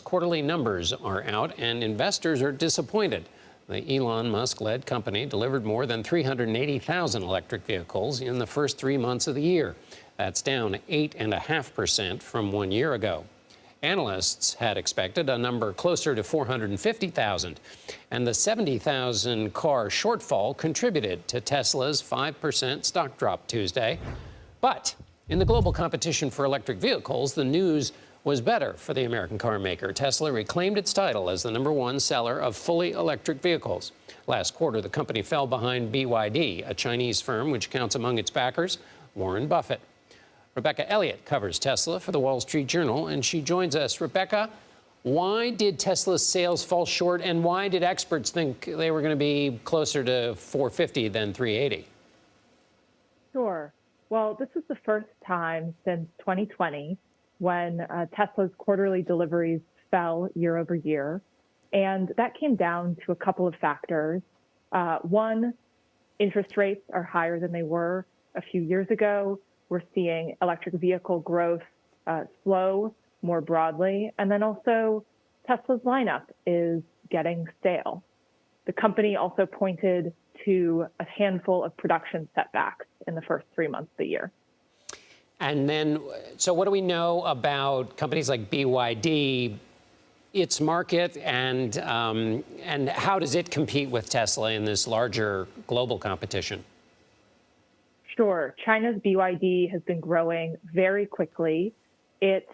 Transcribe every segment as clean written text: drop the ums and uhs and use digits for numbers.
quarterly numbers are out, and investors are disappointed. The Elon Musk-led company delivered more than 380,000 electric vehicles in the first 3 months of the year. That's down 8.5% from 1 year ago. Analysts had expected a number closer to 450,000, and the 70,000 car shortfall contributed to Tesla's 5% stock drop Tuesday. But in the global competition for electric vehicles, the news was better for the American car maker. Tesla reclaimed its title as the #1 seller of fully electric vehicles. Last quarter, the company fell behind BYD, a Chinese firm which counts among its backers Warren Buffett. Rebecca Elliott covers Tesla for the Wall Street Journal, and she joins us. Rebecca, why did Tesla's sales fall short, and why did experts think they were going to be closer to 450 than 380? Sure. Well, this is the first time since 2020 when Tesla's quarterly deliveries fell year over year. And that came down to a couple of factors. One, interest rates are higher than they were a few years ago. We're seeing electric vehicle growth slow more broadly. And then also Tesla's lineup is getting stale. The company also pointed to a handful of production setbacks in the first 3 months of the year. And then, so what do we know about companies like BYD, its market, and how does it compete with Tesla in this larger global competition? Sure. China's BYD has been growing very quickly. It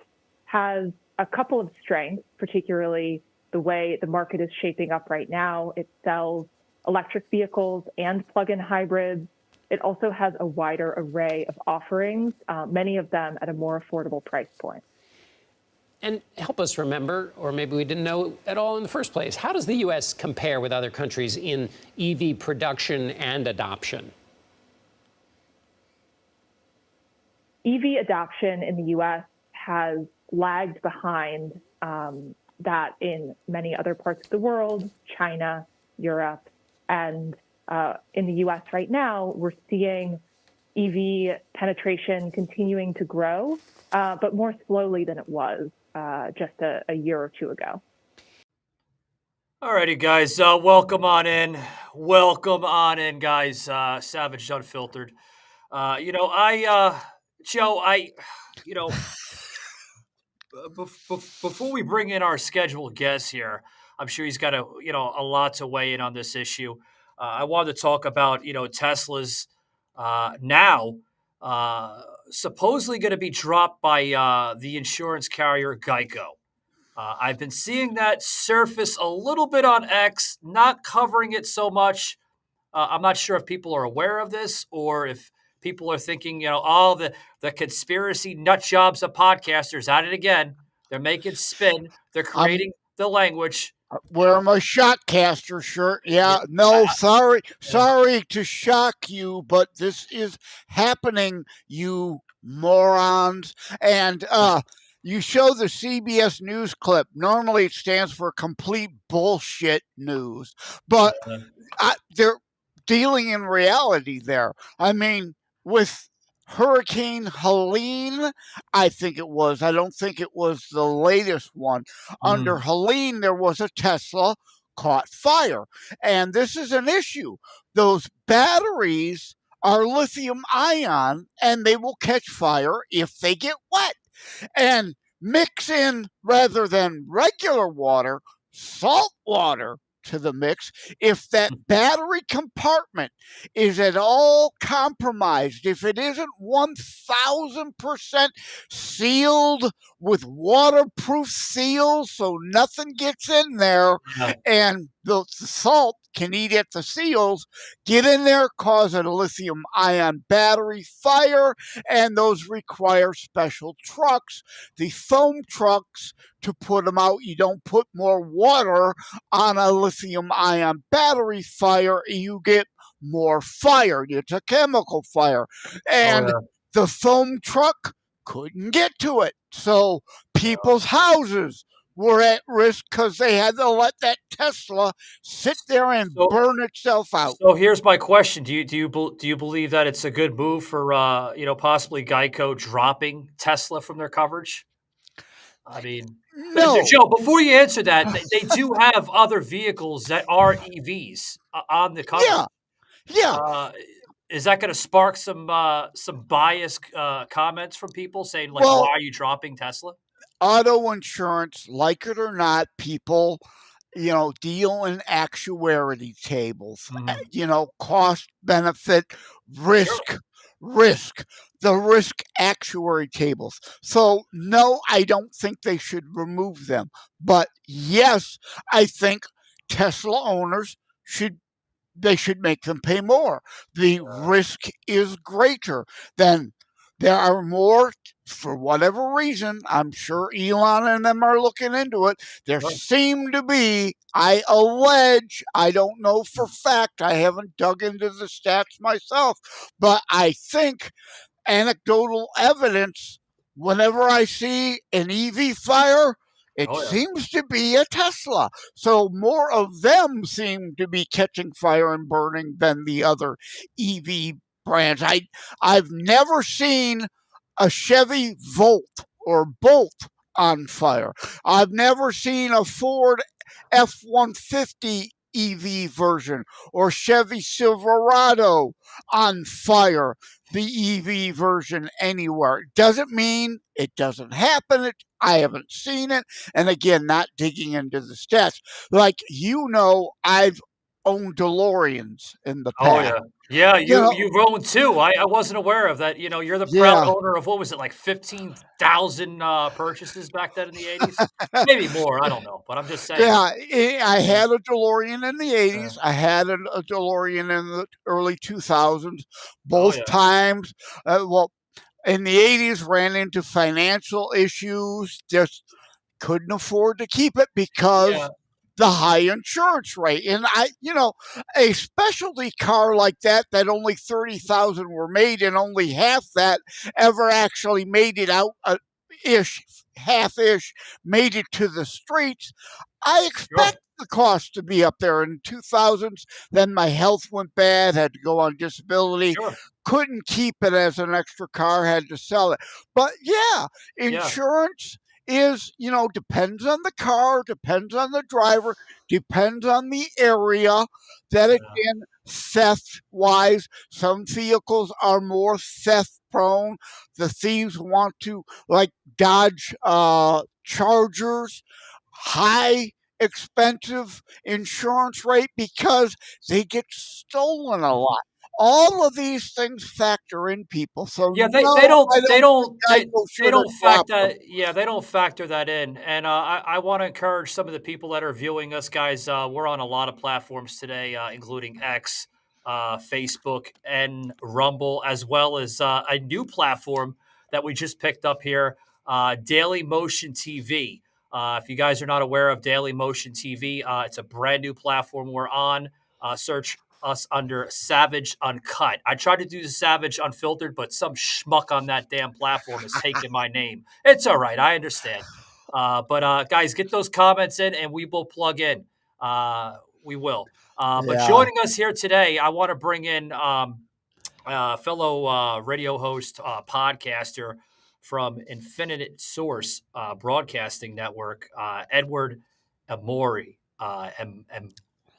has a couple of strengths, particularly the way the market is shaping up right now. It sells electric vehicles and plug-in hybrids. It also has a wider array of offerings, many of them at a more affordable price point. And help us remember, or maybe we didn't know at all in the first place, how does the U.S. compare with other countries in EV production and adoption? EV adoption in the U.S. has lagged behind that in many other parts of the world, China, Europe, and in the U.S. right now, we're seeing EV penetration continuing to grow, but more slowly than it was just a year or two ago. All righty, guys. Welcome on in. Welcome on in, guys. Savaged Unfiltered. Before we bring in our scheduled guest here, I'm sure he's got a lot to weigh in on this issue. I wanted to talk about, Tesla's now supposedly going to be dropped by the insurance carrier GEICO. I've been seeing that surface a little bit on X, not covering it so much. I'm not sure if people are aware of this or if people are thinking, all the conspiracy nut jobs of podcasters at it again. They're making spin. They're creating the language. Wear my SHOCKCASTER shirt. Sorry to shock you, but this is happening, you morons. And you show the CBS News clip. Normally it stands for complete bullshit news, but they're dealing in reality there. I mean, with Hurricane Helene, I think it was. I don't think it was the latest one. Under Helene, there was a Tesla caught fire. And this is an issue. Those batteries are lithium ion, and they will catch fire if they get wet. And mix in, rather than regular water, salt water to the mix. If that battery compartment is at all compromised, if it isn't 1,000% sealed with waterproof seals so nothing gets in there, and the salt can eat at the seals, get in there, cause a lithium ion battery fire, and those require special trucks, the foam trucks, to put them out. You don't put more water on a lithium ion battery fire, you get more fire. It's a chemical fire. And the foam truck couldn't get to it. So people's houses were at risk because they had to let that Tesla sit there and burn itself out. So here's my question: Do you believe that it's a good move for possibly GEICO dropping Tesla from their coverage? I mean, No. Joe, before you answer that, they do have other vehicles that are EVs on the cover. Yeah. Yeah. Uh, is that going to spark some biased comments from people saying like, "Why Well, are you dropping Tesla?" auto insurance, like it or not, people, deal in actuarity tables, Mhm. cost, benefit, Sure. risk, the risk actuary tables. So, no, I don't think they should remove them. But yes, I think Tesla owners should make them pay more. The risk is greater. Then there are more, for whatever reason. I'm sure Elon and them are looking into it. There Sure. seem to be, I allege, I don't know for fact, I haven't dug into the stats myself, but I think anecdotal evidence, whenever I see an EV fire, it Oh yeah. seems to be a Tesla. So more of them seem to be catching fire and burning than the other EV brands. I've never seen a Chevy Volt or Bolt on fire. I've never seen a Ford F-150 EV version or Chevy Silverado on fire, the EV version, anywhere. Doesn't mean it doesn't happen. I haven't seen it. And again, not digging into the stats. Like, I've owned DeLoreans in the Oh past. yeah. Yeah, You know, you've owned 2. I wasn't aware of that. You're the proud yeah. owner of what was it, like 15,000 purchases back then in the 80s? Maybe more, I don't know, but I'm just saying. Yeah, I Yeah. had a DeLorean in the Yeah. 80s. I had a DeLorean in the early 2000s. Oh Both yeah. times, well, in the 80s, ran into financial issues, just couldn't afford to keep it Yeah. because the high insurance rate. And a specialty car like that only 30,000 were made, and only half that ever actually made it out, half ish, made it to the streets. I Sure. expect the cost to be up there in 2000s. Then my health went bad, had to go on disability, Sure. couldn't keep it as an extra car, had to sell it. But yeah, Yeah. insurance is, depends on the car, depends on the driver, depends on the area that it's Yeah. in, theft wise. Some vehicles are more theft prone. The thieves want to, like Dodge Chargers, high expensive insurance rate because they get stolen a lot. All of these things factor in, people. So Yeah, they no, I don't think GEICO they should have don't dropped them. factor yeah, they don't factor that in, and, I wanna encourage some of the people that are viewing us, guys, we're on a lot of platforms today, including X, Facebook, and Rumble, as well as, a new platform that we just picked up here, Daily Motion TV. If you guys are not aware of Daily Motion TV, it's a brand new platform we're on. Search us under Savaged Uncut. I tried to do the Savaged Unfiltered, but some schmuck on that damn platform has taken my name. It's all right. I understand. But guys, get those comments in and we will plug in. We will. But Yeah. joining us here today, I want to bring in fellow radio host, podcaster from Infinite Source Broadcasting Network, Edward Amori.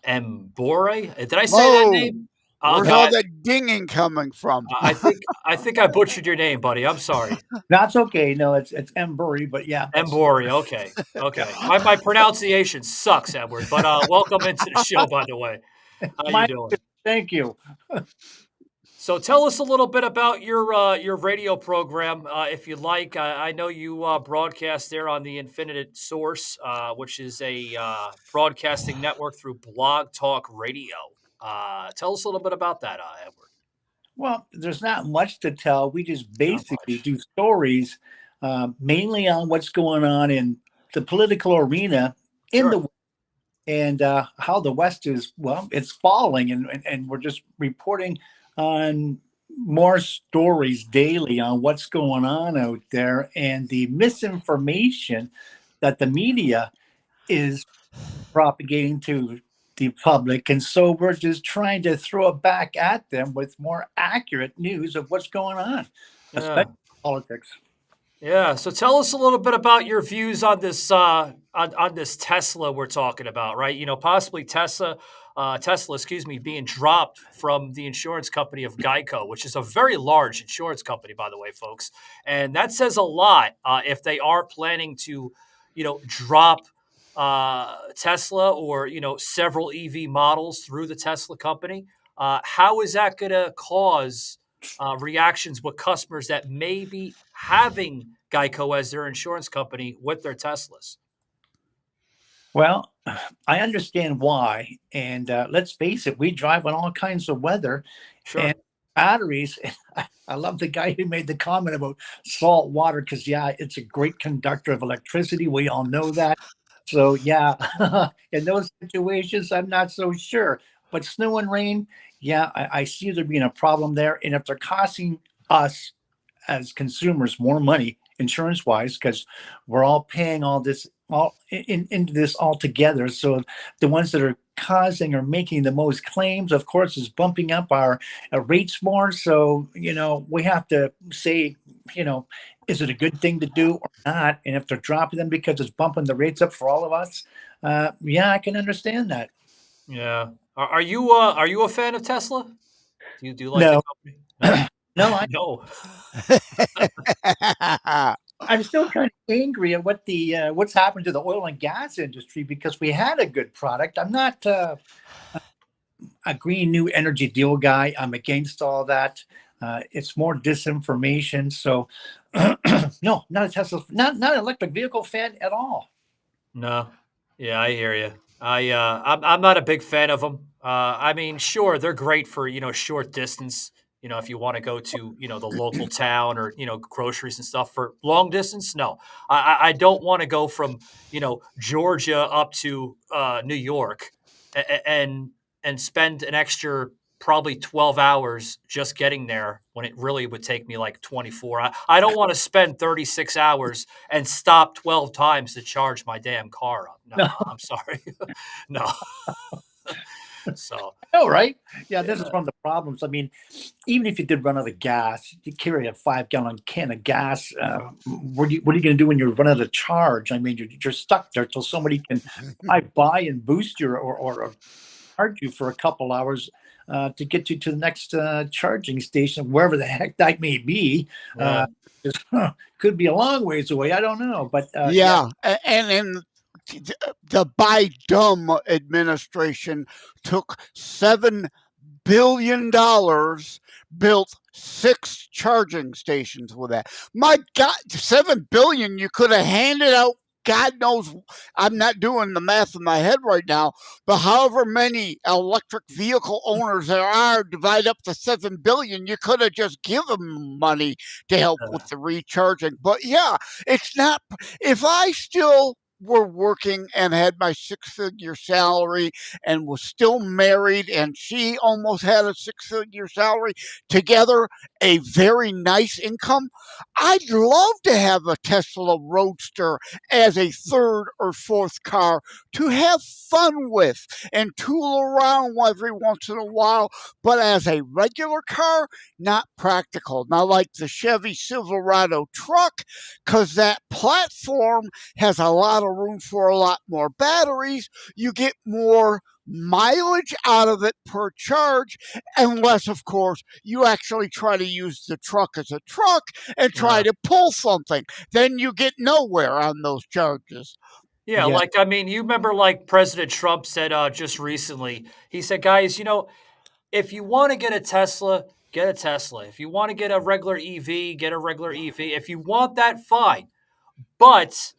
Mbore? Did I say that Whoa. name? Where's Okay. all that dinging coming from? I think I butchered your name, buddy. I'm sorry. That's okay. No, it's Embry, but yeah, that's Mbore. Okay. Okay. My pronunciation sucks, Edward. But welcome into the show, by the way. How you my. doing? Thank you. So tell us a little bit about your radio program, if you like. I know you broadcast there on the Infinite Source, which is a broadcasting network through Blog Talk Radio. Tell us a little bit about that, Edward. Well, there's not much to tell. We just Not basically much. do stories, mainly on what's going on in the political arena in Sure. the and how the West is. Well, it's falling, and we're just reporting on more stories daily on what's going on out there and the misinformation that the media is propagating to the public. And so we're just trying to throw it back at them with more accurate news of what's going on, Yeah. especially politics. Yeah. So tell us a little bit about your views on this on this Tesla we're talking about, right? Possibly Tesla, excuse me, being dropped from the insurance company of GEICO, which is a very large insurance company, by the way, folks. And that says a lot if they are planning to, drop Tesla or several EV models through the Tesla company. How is that going to cause reactions with customers that may be having Geico as their insurance company with their Teslas? Well, I understand why. And let's face it, we drive on all kinds of weather and Sure. batteries. I love the guy who made the comment about salt water because, yeah, it's a great conductor of electricity. We all know that. So, yeah, in those situations, I'm not so sure. But snow and rain, yeah, I see there being a problem there. And if they're costing us as consumers more money insurance wise because we're all paying all this all into this all together, so the ones that are causing or making the most claims of course is bumping up our rates more. So we have to say, you know is it a good thing to do or not? And if they're dropping them because it's bumping the rates up for all of us, yeah, I can understand that. Yeah. Are you a fan of Tesla? Do you like the No. company? No. No, No. I'm still kind of angry at what's happened to the oil and gas industry because we had a good product. I'm not a green new energy deal guy. I'm against all that. It's more disinformation. So, no, not a Tesla, not an electric vehicle fan at all. No. Yeah, I hear you. I'm not a big fan of them. I mean, sure, they're great for, short distance, if you want to go to, the local town or, groceries and stuff. For long distance, no. I don't want to go from, Georgia up to New York and spend an extra probably 12 hours just getting there when it really would take me like 24. I don't want to spend 36 hours and stop 12 times to charge my damn car up. No, No, I'm sorry. No. So, no, right? Yeah, this is yeah. one of the problems. I mean, even if you did run out of gas, you carry a 5-gallon can of gas. What are you going to do when you run out of charge? I mean, you're stuck there till somebody can drive by and boost you or charge you for a couple hours to get you to the next charging station, wherever the heck that may be. Yeah. It could be a long ways away. I don't know, but yeah, Yeah, and in the Biden administration took $7 billion, built 6 charging stations with that. My God, 7 billion you could have handed out. God knows, I'm not doing the math in my head right now, but however many electric vehicle owners there are, divide up to 7 billion, you could have just given money to help with the recharging. But yeah, it's not. If I still were working and had my 6-figure salary and was still married and she almost had a 6-figure salary, together a very nice income, I'd love to have a Tesla Roadster as a third or fourth car to have fun with and tool around every once in a while. But as a regular car, not practical. Not like the Chevy Silverado truck, because that platform has a lot of room for a lot more batteries. You get more mileage out of it per charge, unless, of course, you actually try to use the truck as a truck and try Yeah. to pull something. Then you get nowhere on those charges. Yeah, yeah, like, I mean, you remember, like, President Trump said, just recently, he said, "Guys, if you wanna get a Tesla, get a Tesla. If you wanna get a regular EV, get a regular EV. If you want that, fine. But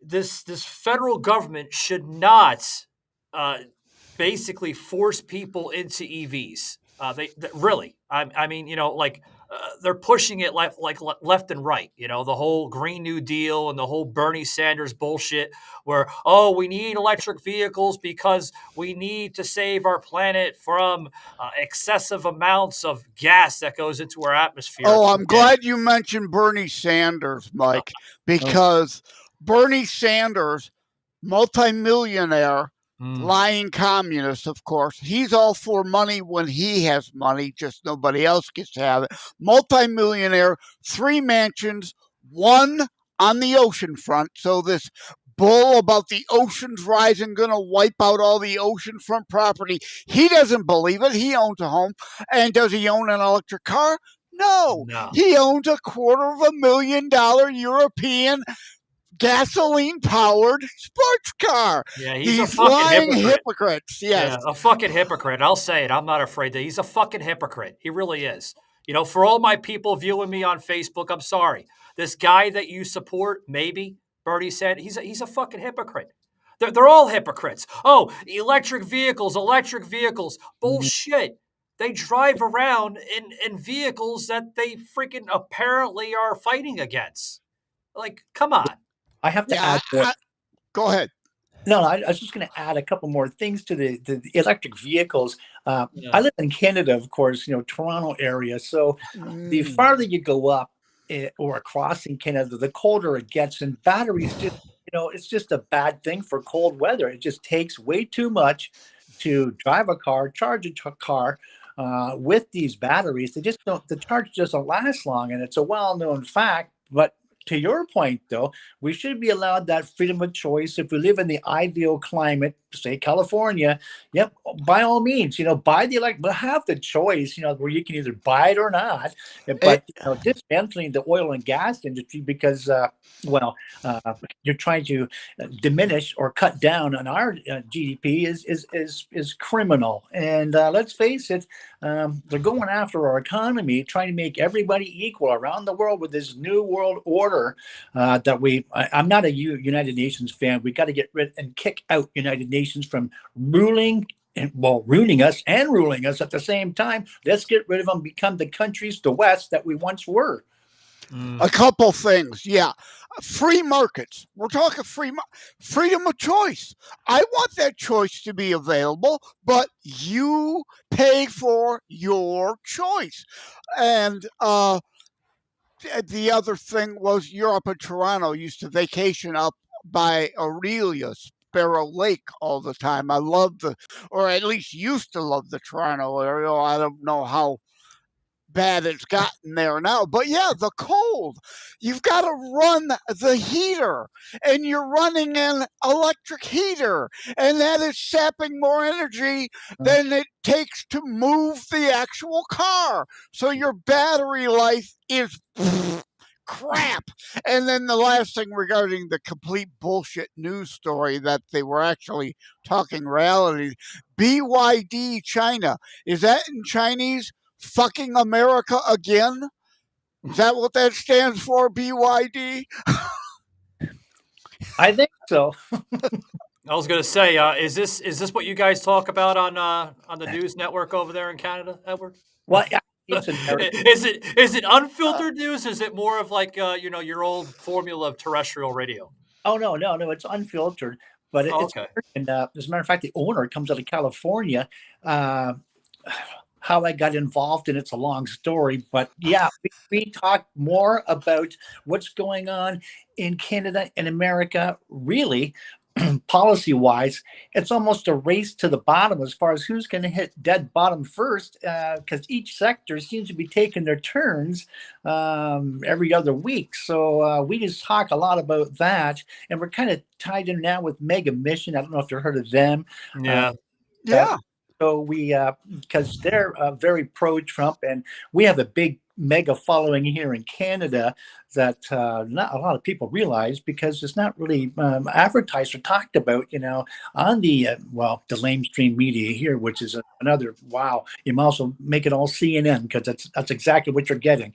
this federal government should not, uh, basically force people into EVs. Really, I mean, they're pushing it left and right. The whole Green New Deal and the whole Bernie Sanders bullshit, where we need electric vehicles because we need to save our planet from excessive amounts of gas that goes into our atmosphere Oh, through I'm it. glad you mentioned Bernie Sanders, Uh, Mike, oh, because Bernie Sanders, multimillionaire, mm, lying communist, of course, he's all for money when he has money, just nobody else gets to have it. Multimillionaire, 3 mansions, one on the ocean front. So this bull about the oceans rising going to wipe out all the oceanfront property, he doesn't believe it. He owns a home. And does he own an electric car? No. No. He owns a $250,000 European gasoline-powered sports car. Yeah, he's a These fucking lying hypocrite. hypocrites. Yes. Yeah, a fucking hypocrite. I'll say it. I'm not afraid that he's a fucking hypocrite. He really is. You know, for all my people viewing me on Facebook, I'm sorry. This guy that you support, maybe Bertie said, he's a fucking hypocrite. They're all hypocrites. Oh, electric vehicles. Bullshit. They drive around in vehicles that they freaking apparently are fighting against. Like, come on. I have to Yeah, add. go ahead. No, I was just going to add a couple more things to the electric vehicles. Yeah. I live in Canada, of course, Toronto area. So the farther you go up or across in Canada, the colder it gets. And batteries just, it's just a bad thing for cold weather. It just takes way too much to drive a car, charge a car with these batteries. They just don't, the charge doesn't last long. And it's a well-known fact. But to your point, though, we should be allowed that freedom of choice. If we live in the ideal climate, say California, yep, by all means, buy the but have the choice, where you can either buy it or not. But dismantling the oil and gas industry because, you're trying to diminish or cut down on our GDP is criminal. And let's face it, they're going after our economy, trying to make everybody equal around the world with this new world order I'm not a United Nations fan. We got to get rid and kick out United Nations from ruling us and ruling us at the same time. Let's get rid of them, become the countries to West that we once were. A couple things. Yeah. Free markets. We're talking freedom of choice. I want that choice to be available, but you pay for your choice. And the other thing was Europe and Toronto used to vacation up by Aurelia, Sparrow Lake all the time. I love or at least used to love the Toronto area. I don't know how bad it's gotten there now, but yeah, the cold. You've got to run the heater, and you're running an electric heater, and that is sapping more energy than it takes to move the actual car. So your battery life is crap. And then the last thing regarding the complete bullshit news story that they were actually talking reality, BYD China, is that in Chinese? Fucking America again? Is that what that stands for, BYD? I think so. I was going to say, is this what you guys talk about on the news network over there in Canada, Edward? Well, yeah. Is it unfiltered news? Is it more of like your old formula of terrestrial radio? Oh no, it's unfiltered. But it's okay. And as a matter of fact, the owner comes out of California. How I got involved in it's a long story, but yeah, we talk more about what's going on in Canada and America. Really, policy-wise, it's almost a race to the bottom as far as who's going to hit dead bottom first, because each sector seems to be taking their turns every other week. So we just talk a lot about that, and we're kind of tied in now with Mega Mission. I don't know if you've heard of them. Yeah. Yeah. So we, because they're very pro-Trump, and we have a big mega following here in Canada that not a lot of people realize because it's not really advertised or talked about, on the mainstream media here, which is another wow. You might also make it all CNN because that's exactly what you're getting.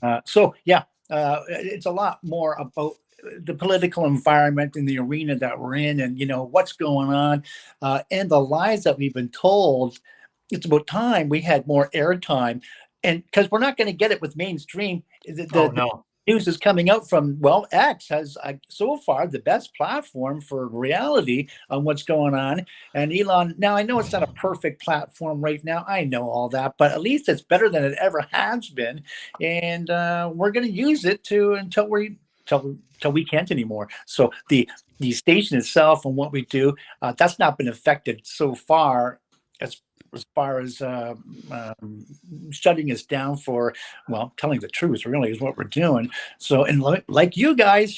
It's a lot more about the political environment in the arena that we're in, and what's going on, and the lies that we've been told. It's about time we had more airtime, and because we're not going to get it with mainstream. The news is coming out from X has so far the best platform for reality on what's going on, and Elon. Now I know it's not a perfect platform right now. I know all that, but at least it's better than it ever has been, and we're going to use it until we can't anymore. So the station itself and what we do, that's not been affected so far as far as shutting us down for, well, telling the truth really is what we're doing. So, and like you guys,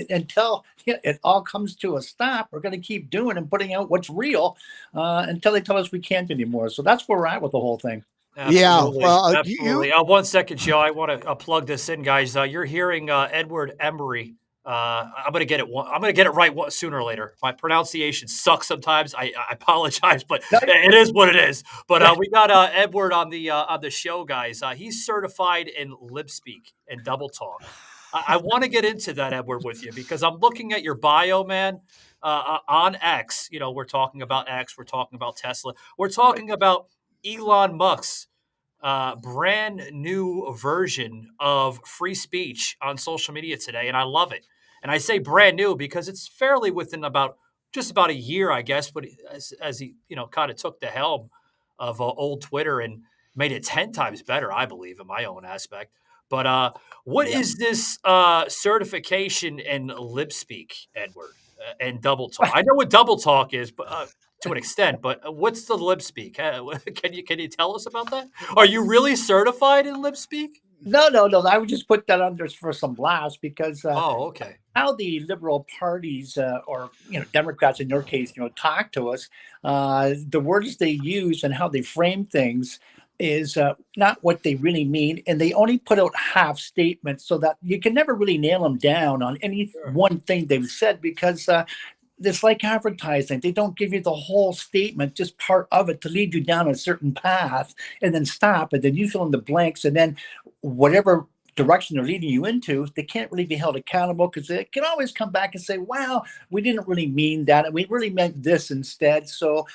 until it all comes to a stop, we're going to keep doing and putting out what's real until they tell us we can't anymore. So that's where we're at with the whole thing. Yeah, Absolutely, well, absolutely. 1 second, Joe. I want to plug this in, guys. You're hearing Edward Emery. I'm gonna get it. I'm gonna get it right sooner or later. My pronunciation sucks sometimes. I apologize, but No, it is what it is. But we got Edward on the show, guys. He's certified in lip speak and double talk. I want to get into that, Edward, with you because I'm looking at your bio, man. On X, we're talking about X. We're talking about Tesla. We're talking about Elon Musk's brand new version of free speech on social media today, and I love it. And I say brand new because it's fairly within just about a year, I guess. But as he, kind of took the helm of old Twitter and made it 10 times better, I believe, in my own aspect. But what is this certification in lip speak, Edward, and double talk? I know what double talk is, but to an extent, but what's the lip speak? Can you tell us about that? Are you really certified in lip speak? No. I would just put that under for some laughs because Oh, okay. how the liberal parties or Democrats in your case, talk to us, the words they use and how they frame things is not what they really mean, and they only put out half statements so that you can never really nail them down on any one thing they've said because it's like advertising. They don't give you the whole statement, just part of it to lead you down a certain path and then stop. And then you fill in the blanks. And then whatever direction they're leading you into, they can't really be held accountable because they can always come back and say, wow, we didn't really mean that. We really meant this instead. So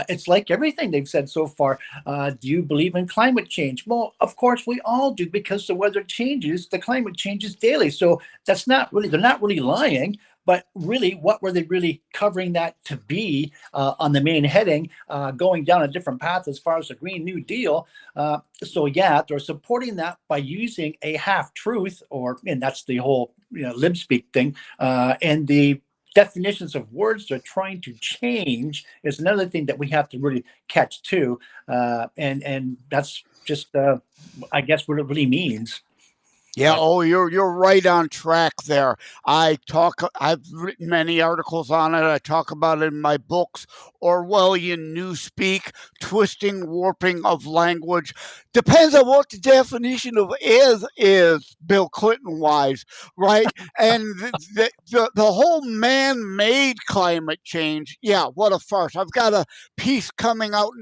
it's like everything they've said so far. Do you believe in climate change? Well, of course we all do because the weather changes. The climate changes daily. So they're not really lying. But really, what were they really covering that to be on the main heading, going down a different path as far as the Green New Deal? So yeah, they're supporting that by using a half truth, and that's the whole lip speak thing, and the definitions of words they're trying to change is another thing that we have to really catch too, and that's just I guess what it really means. Yeah, you're right on track there. I've written many articles on it. I talk about it in my books, Orwellian newspeak, twisting, warping of language. Depends on what the definition of is Bill Clinton wise, right? And the whole man-made climate change, yeah, what a farce. I've got a piece coming out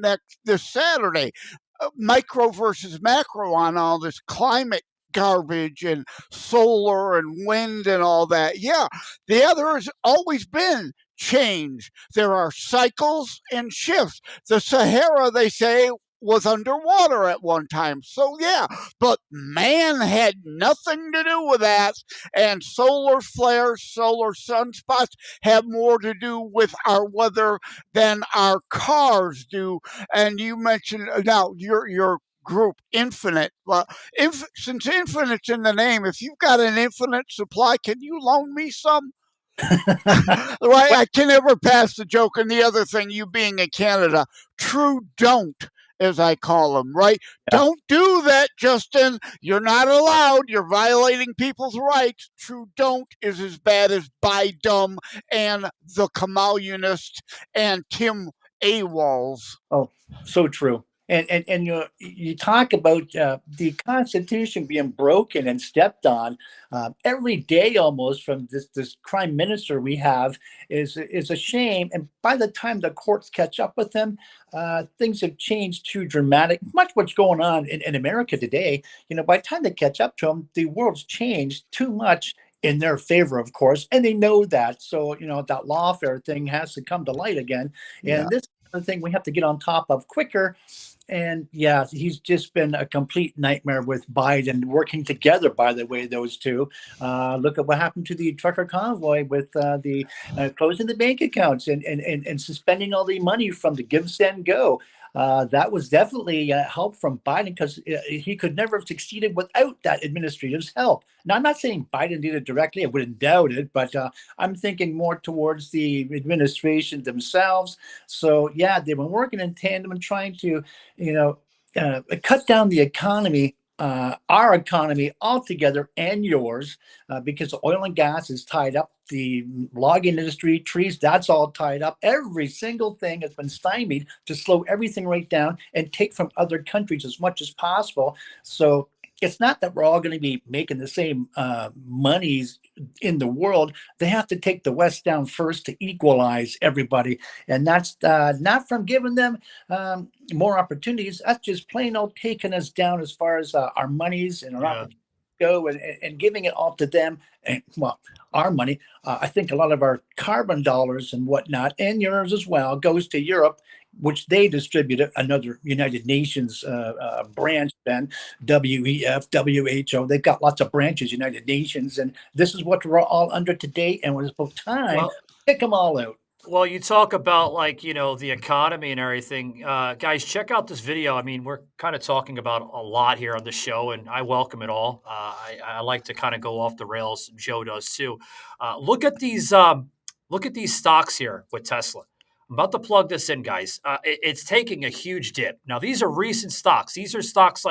this Saturday, micro versus macro on all this climate garbage and solar and wind and all that. Yeah, the other has always been change. There are cycles and shifts. The Sahara, they say, was underwater at one time. So yeah, but man had nothing to do with that. And solar flares, solar sunspots have more to do with our weather than our cars do. And you mentioned now your group infinite. Well, since infinite's in the name, if you've got an infinite supply, can you loan me some? Right, I can never pass the joke. And the other thing, you being in Canada, true don't, as I call them, right? Yeah. Don't do that, Justin. You're not allowed. You're violating people's rights. True don't is as bad as by dumb and the Kamalunist and Tim AWOLs. Oh, so true. And you talk about the Constitution being broken and stepped on every day almost from this prime minister we have is a shame. And by the time the courts catch up with him, things have changed too dramatic. Much what's going on in America today, by the time they catch up to him, the world's changed too much in their favor, of course, and they know that. So that lawfare thing has to come to light again, and this is the thing we have to get on top of quicker. And yeah, he's just been a complete nightmare with Biden working together, by the way, those two. Look at what happened to the trucker convoy with the closing the bank accounts and suspending all the money from the Give, Send, Go. That was definitely help from Biden because he could never have succeeded without that administrative help. Now, I'm not saying Biden did it directly. I wouldn't doubt it, but I'm thinking more towards the administration themselves. So, yeah, they've been working in tandem and trying to, cut down the economy, our economy altogether and yours, because oil and gas is tied up. The logging industry, trees, that's all tied up. Every single thing has been stymied to slow everything right down and take from other countries as much as possible. So it's not that we're all going to be making the same monies in the world. They have to take the West down first to equalize everybody. And that's not from giving them more opportunities. That's just plain old taking us down as far as our monies and our opportunities go and giving it all to them. And well, our money, I think a lot of our carbon dollars and whatnot, and yours as well, goes to Europe, which they distribute another United Nations branch, then WEF, WHO. They've got lots of branches, United Nations, and this is what we're all under today. And when it's about time, pick them all out. Well, you talk about the economy and everything. Guys, check out this video. I mean, we're kind of talking about a lot here on the show, and I welcome it all. I like to kind of go off the rails. Joe does too. Look at these stocks here with Tesla. I'm about to plug this in, guys. It's taking a huge dip. Now, these are recent stocks. These are stocks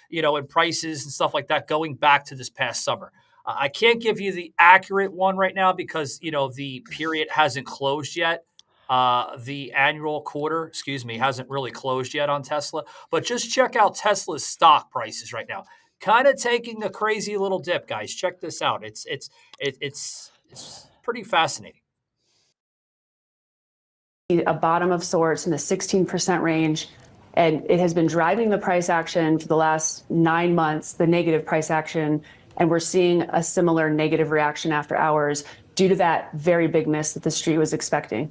in prices and stuff like that going back to this past summer. I can't give you the accurate one right now because, the period hasn't closed yet. The annual quarter, hasn't really closed yet on Tesla. But just check out Tesla's stock prices right now. Kind of taking a crazy little dip, guys. Check this out. It's pretty fascinating. A bottom of sorts in the 16% range. And it has been driving the price action for the last 9 months, the negative price action. And we're seeing a similar negative reaction after hours due to that very big miss that the street was expecting.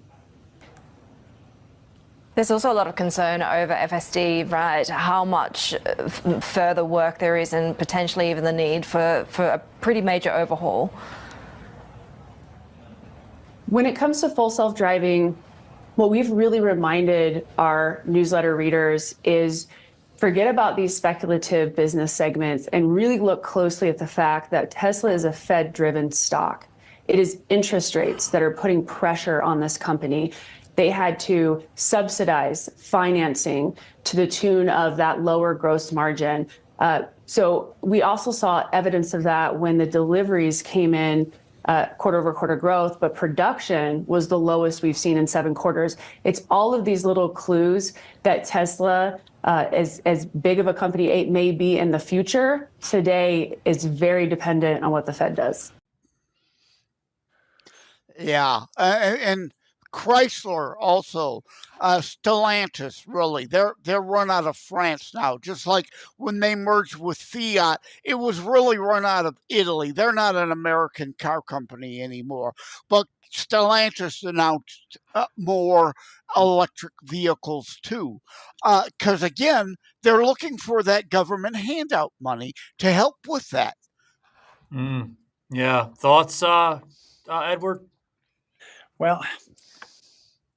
There's also a lot of concern over FSD, right? How much further work there is and potentially even the need for a pretty major overhaul. When it comes to full self-driving, what we've really reminded our newsletter readers is forget about these speculative business segments and really look closely at the fact that Tesla is a Fed-driven stock. It is interest rates that are putting pressure on this company. They had to subsidize financing to the tune of that lower gross margin. So we also saw evidence of that when the deliveries came in quarter over quarter growth, but production was the lowest we've seen in 7 quarters. It's all of these little clues that Tesla, as big of a company it may be in the future, today is very dependent on what the Fed does. Yeah, and Chrysler also, Stellantis, really, they're run out of France now. Just like when they merged with Fiat, it was really run out of Italy. They're not an American car company anymore. But Stellantis announced more electric vehicles too, because again, they're looking for that government handout money to help with that. Yeah, thoughts, Edward? Well,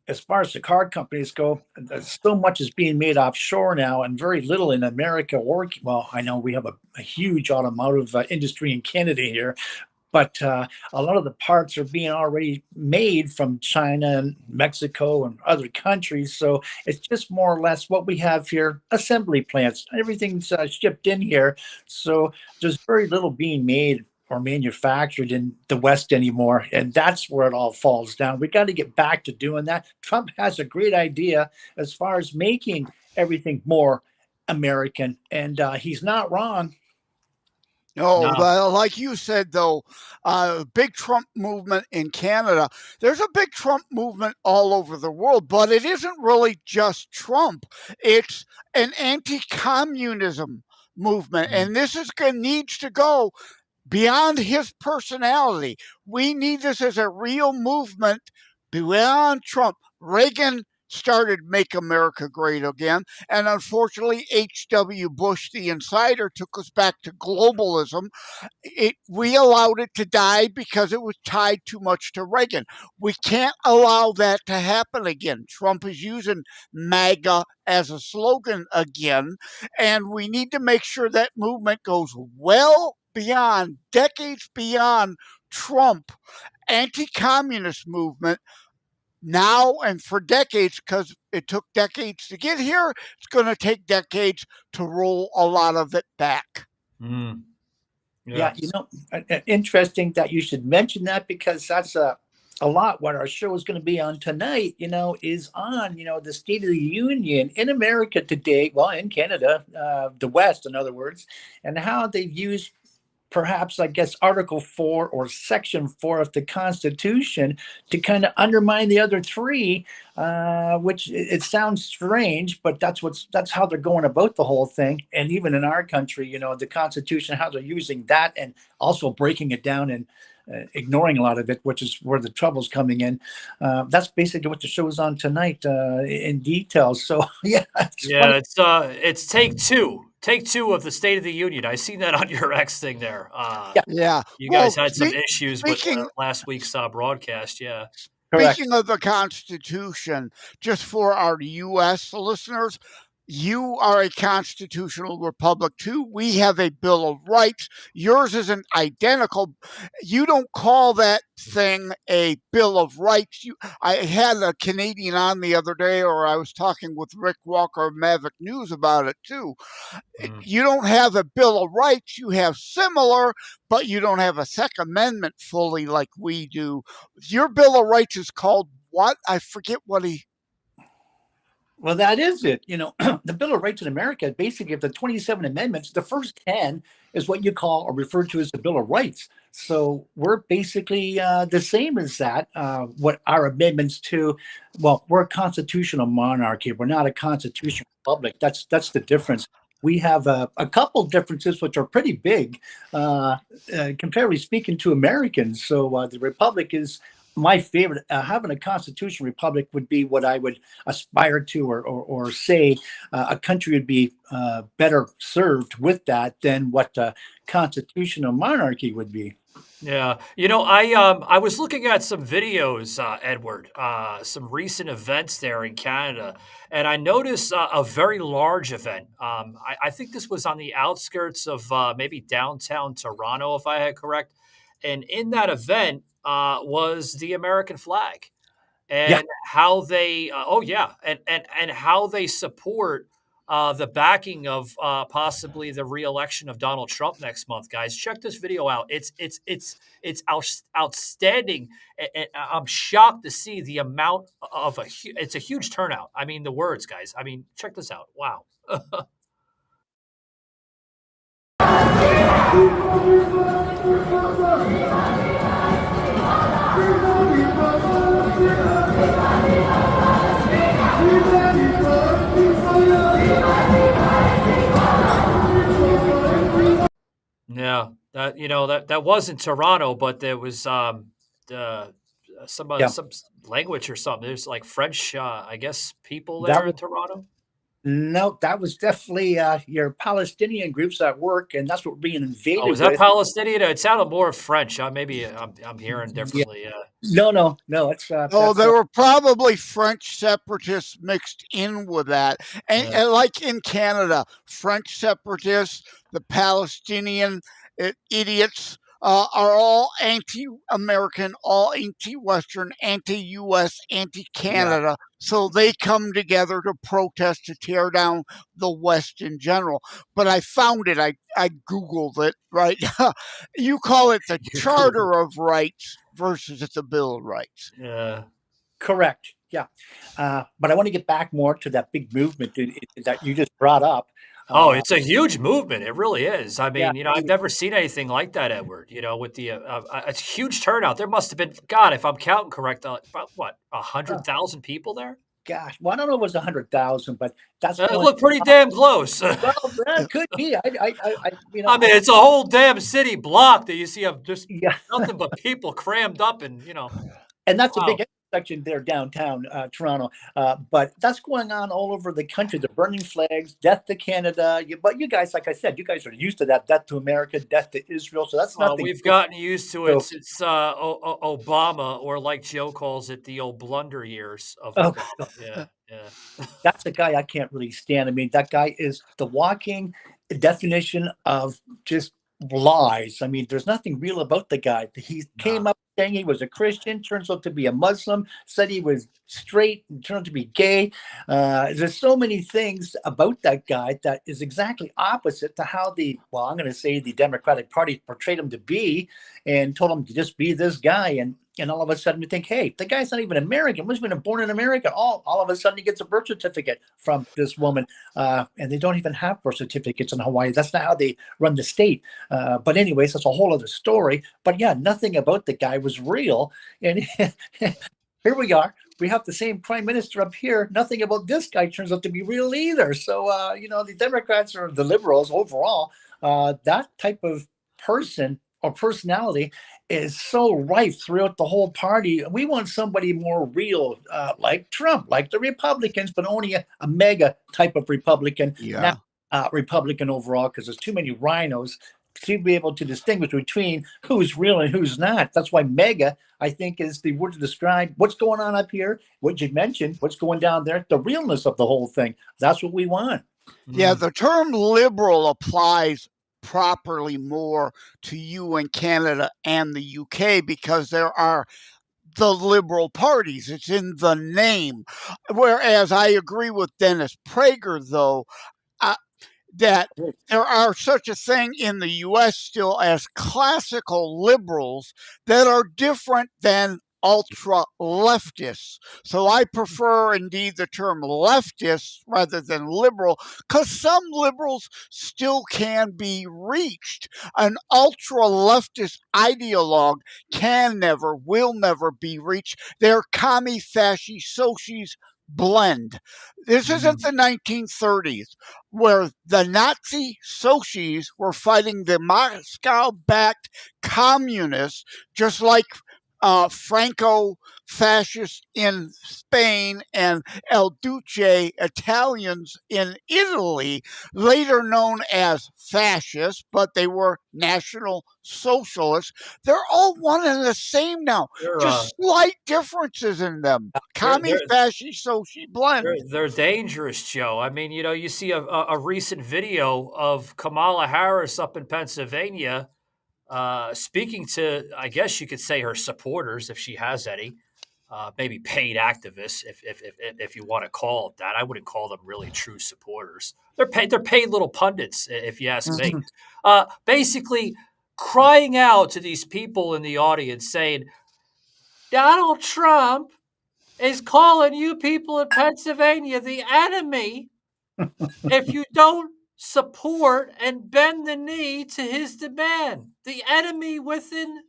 as far as the car companies go, so much is being made offshore now and very little in America. Well, I know we have a huge automotive industry in Canada here, but a lot of the parts are being already made from China and Mexico and other countries. So it's just more or less what we have here, assembly plants. Everything's shipped in here. So there's very little being made or manufactured in the West anymore. And that's where it all falls down. We got to get back to doing that. Trump has a great idea as far as making everything more American. And he's not wrong. No, like you said, though, big Trump movement in Canada. There's a big Trump movement all over the world, but it isn't really just Trump. It's an anti-communism movement, and this needs to go beyond his personality. We need this as a real movement beyond Trump. Reagan started Make America Great Again. And unfortunately, H.W. Bush, the insider, took us back to globalism. We allowed it to die because it was tied too much to Reagan. We can't allow that to happen again. Trump is using MAGA as a slogan again, and we need to make sure that movement goes well beyond, decades beyond Trump. Anti-communist movement now and for decades, because it took decades to get here, it's going to take decades to roll a lot of it back. Mm. Yeah, interesting that you should mention that, because that's a lot what our show is going to be on tonight, is on, the State of the Union in America today, well, in Canada, the West, in other words, and how they've used perhaps, I guess, Article 4 or Section 4 of the Constitution to kind of undermine the other three, which it sounds strange, but that's how they're going about the whole thing. And even in our country, the Constitution, how they're using that and also breaking it down and ignoring a lot of it, which is where the trouble's coming in. That's basically what the show is on tonight in detail. So yeah, it's take two. Take two of the State of the Union. I seen that on your X thing there. Yeah. You guys had some issues with last week's broadcast. Yeah. Speaking of the Constitution, just for our U.S. listeners, you are a constitutional republic too. We have a Bill of Rights. Yours isn't identical. You don't call that thing a Bill of Rights. I had a Canadian on the other day, or I was talking with Rick Walker of Maverick News about it too. You don't have a Bill of Rights. You have similar, but you don't have a Second Amendment fully like we do. Your Bill of Rights is called what? I forget what he... Well, that is it. The Bill of Rights in America, basically, of the 27 amendments, the first 10 is what you call or refer to as the Bill of Rights. So we're basically the same as that. What our amendments to, well, we're a constitutional monarchy. We're not a constitutional republic. That's the difference. We have a couple differences which are pretty big, comparatively speaking, to Americans. So the republic is my favorite. Having a constitutional republic would be what I would aspire to, or say a country would be better served with that than what a constitutional monarchy would be. Yeah, I was looking at some videos, Edward, some recent events there in Canada, and I noticed a very large event. I think this was on the outskirts of maybe downtown Toronto, if I had correct. And in that event was the American flag, and how they, and how they support the backing of possibly the re-election of Donald Trump next month. Guys, check this video out. It's outstanding, and I'm shocked to see the amount of it's a huge turnout. I mean, the words, guys. I mean, check this out. Wow. Yeah, that wasn't Toronto, but there was some language or something. There's like French, I guess, people there in Toronto. No, that was definitely your Palestinian groups at work, and that's what we're being invaded. Oh, was that Palestinian? It sounded more French. Maybe I'm hearing differently. No, it's. There were probably French separatists mixed in with that, and like in Canada, French separatists, the Palestinian idiots are all anti-American, all anti-Western, anti-U.S., anti-Canada. Yeah. So they come together to protest, to tear down the West in general. But I found it. I Googled it, right? You call it the Charter of Rights versus the Bill of Rights. Yeah. Correct. Yeah. But I want to get back more to that big movement that you just brought up. It's a huge movement. It really is. I mean, I've never seen anything like that, Edward. With the it's a huge turnout. There must have been, God, if I'm counting correct, about what, 100,000 people there? Gosh, well, I don't know if it was 100,000, but that's it looked pretty damn close. Well, that could be. I mean, it's a whole damn city block that you see of just nothing but people crammed up, and And that's a big section there downtown Toronto. But that's going on all over the country. They're burning flags, death to Canada. But you guys, like I said, you guys are used to that, death to America, death to Israel. So that's nothing. We've gotten used to it So- since Obama, or like Joe calls it, the old blunder years of Oh, Obama. Yeah, yeah. That's a guy I can't really stand. I mean, that guy is the walking definition of just lies. I mean, there's nothing real about the guy. He came up saying he was a Christian, turns out to be a Muslim, said he was straight, and turned out to be gay. There's so many things about that guy that is exactly opposite to how I'm going to say the Democratic Party portrayed him to be, and told him to just be this guy. And all of a sudden we think, hey, the guy's not even American. Wasn't even born in America. All of a sudden he gets a birth certificate from this woman. And they don't even have birth certificates in Hawaii. That's not how they run the state. But anyways, that's a whole other story. But yeah, nothing about the guy was real. And here we are. We have the same prime minister up here. Nothing about this guy turns out to be real either. So, the Democrats or the liberals overall, that type of person or personality is so rife throughout the whole party. We want somebody more real, like Trump, like the Republicans, but only a mega type of Republican, not Republican overall, because there's too many rhinos to be able to distinguish between who's real and who's not. That's why mega, I think, is the word to describe what's going on up here, what you mentioned, what's going down there, the realness of the whole thing. That's what we want. Yeah, the term liberal applies properly more to you in Canada and the UK because there are the liberal parties. It's in the name. Whereas I agree with Dennis Prager, though, that there are such a thing in the US still as classical liberals that are different than ultra leftists. So I prefer indeed the term leftist rather than liberal, because some liberals still can be reached. An ultra leftist ideologue can never, will never be reached. They're commie, fasci, socies blend. This isn't the 1930s where the Nazi socies were fighting the Moscow-backed communists, just like Franco-fascists in Spain and El Duce Italians in Italy, later known as fascists, but they were National Socialists. They're all one and the same now, just slight differences in them. Commie, fasci, soci blend. They're dangerous, Joe. I mean, you see a recent video of Kamala Harris up in Pennsylvania speaking to, I guess you could say, her supporters, if she has any, maybe paid activists, if you want to call it that. I wouldn't call them really true supporters. They're paid little pundits, if you ask me. Basically, crying out to these people in the audience, saying, Donald Trump is calling you people in Pennsylvania the enemy if you don't support and bend the knee to his demand. The enemy within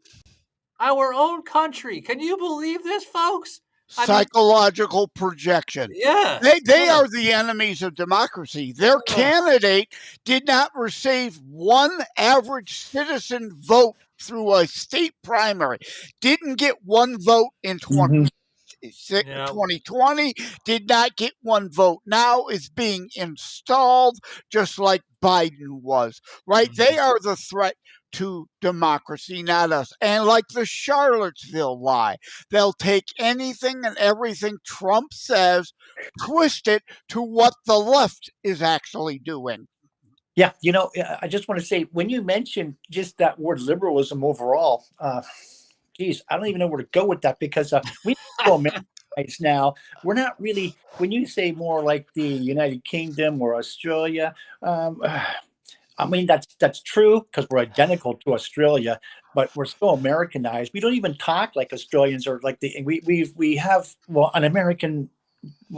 our own country. Can you believe this, folks? Psychological projection. Yeah. They are the enemies of democracy. Their candidate did not receive one average citizen vote through a state primary. Didn't get one vote in 2020, did not get one vote. Now is being installed just like Biden was, right? They are the threat to democracy, not us. And like the Charlottesville lie, they'll take anything and everything Trump says, twist it to what the left is actually doing. Yeah, I just want to say, when you mentioned just that word liberalism overall, geez, I don't even know where to go with that, because we go Americanized now. We're not really, when you say more like the United Kingdom or Australia, I mean, that's true, because we're identical to Australia, but we're so Americanized. We don't even talk like Australians, or like we have an American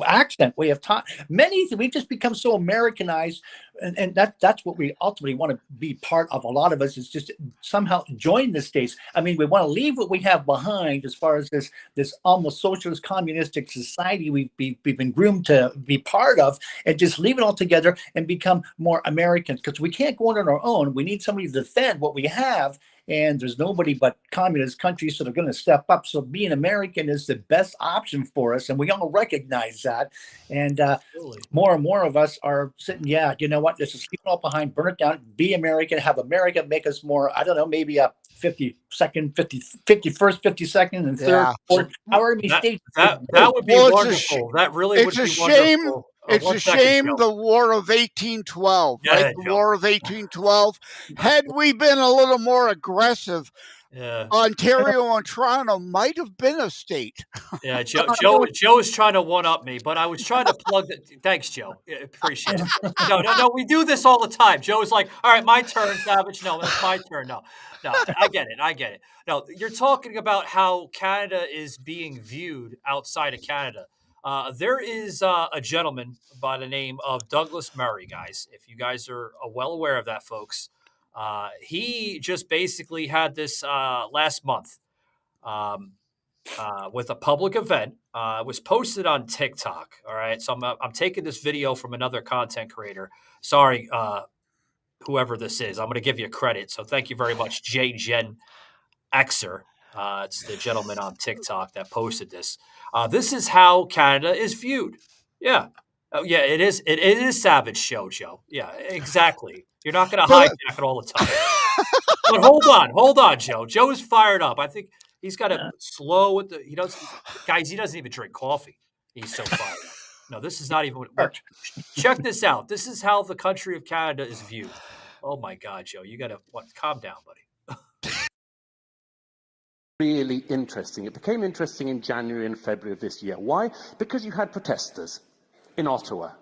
accent. We have taught we've just become so Americanized, and that's what we ultimately want to be part of. A lot of us is just somehow join the States. I mean, we want to leave what we have behind as far as this almost socialist communistic society we've been groomed to be part of, and just leave it all together and become more Americans, because we can't go on our own. We need somebody to defend what we have. and there's nobody but communist countries that are going to step up. So being American is the best option for us, and we all recognize that. And more and more of us are sitting, yeah, you know what? This is keep it all behind, burn it down, be American, have America make us more, I don't know, maybe a 51st, 52nd, and third, Yeah. fourth, however many states. That would be Well, wonderful. That really would it's a be shame. wonderful. It's One a second, shame Joe. the War of 1812, Yeah, right? The Joe. War of 1812. Had we been a little more aggressive, Yeah. Ontario and Toronto might have been a state. Yeah, Joe is trying to one up me, but I was trying to plug that. Thanks, Joe. Yeah, appreciate it. No. We do this all the time. Joe is like, all right, my turn, Savage. No, it's my turn. No. I get it. No, you're talking about how Canada is being viewed outside of Canada. There is a gentleman by the name of Douglas Murray, guys. If you guys are well aware of that, folks, he just basically had this last month. With a public event. It was posted on TikTok. All right. So I'm taking this video from another content creator. Sorry, whoever this is. I'm going to give you credit. So thank you very much, Gen Xer. It's the gentleman on TikTok that posted this. This is how Canada is viewed. Yeah. Oh, yeah, it is. It is Savage Show, Joe. Yeah, exactly. You're not going to hijack it all the time. But hold on, Joe. Joe is fired up. I think he's got to slow with the. He doesn't even drink coffee. He's so fired up. No, this is not even. Check this out. This is how the country of Canada is viewed. Oh my God, Joe, you got to calm down, buddy. Really interesting. It became interesting in January and February of this year. Why? Because you had protesters in Ottawa.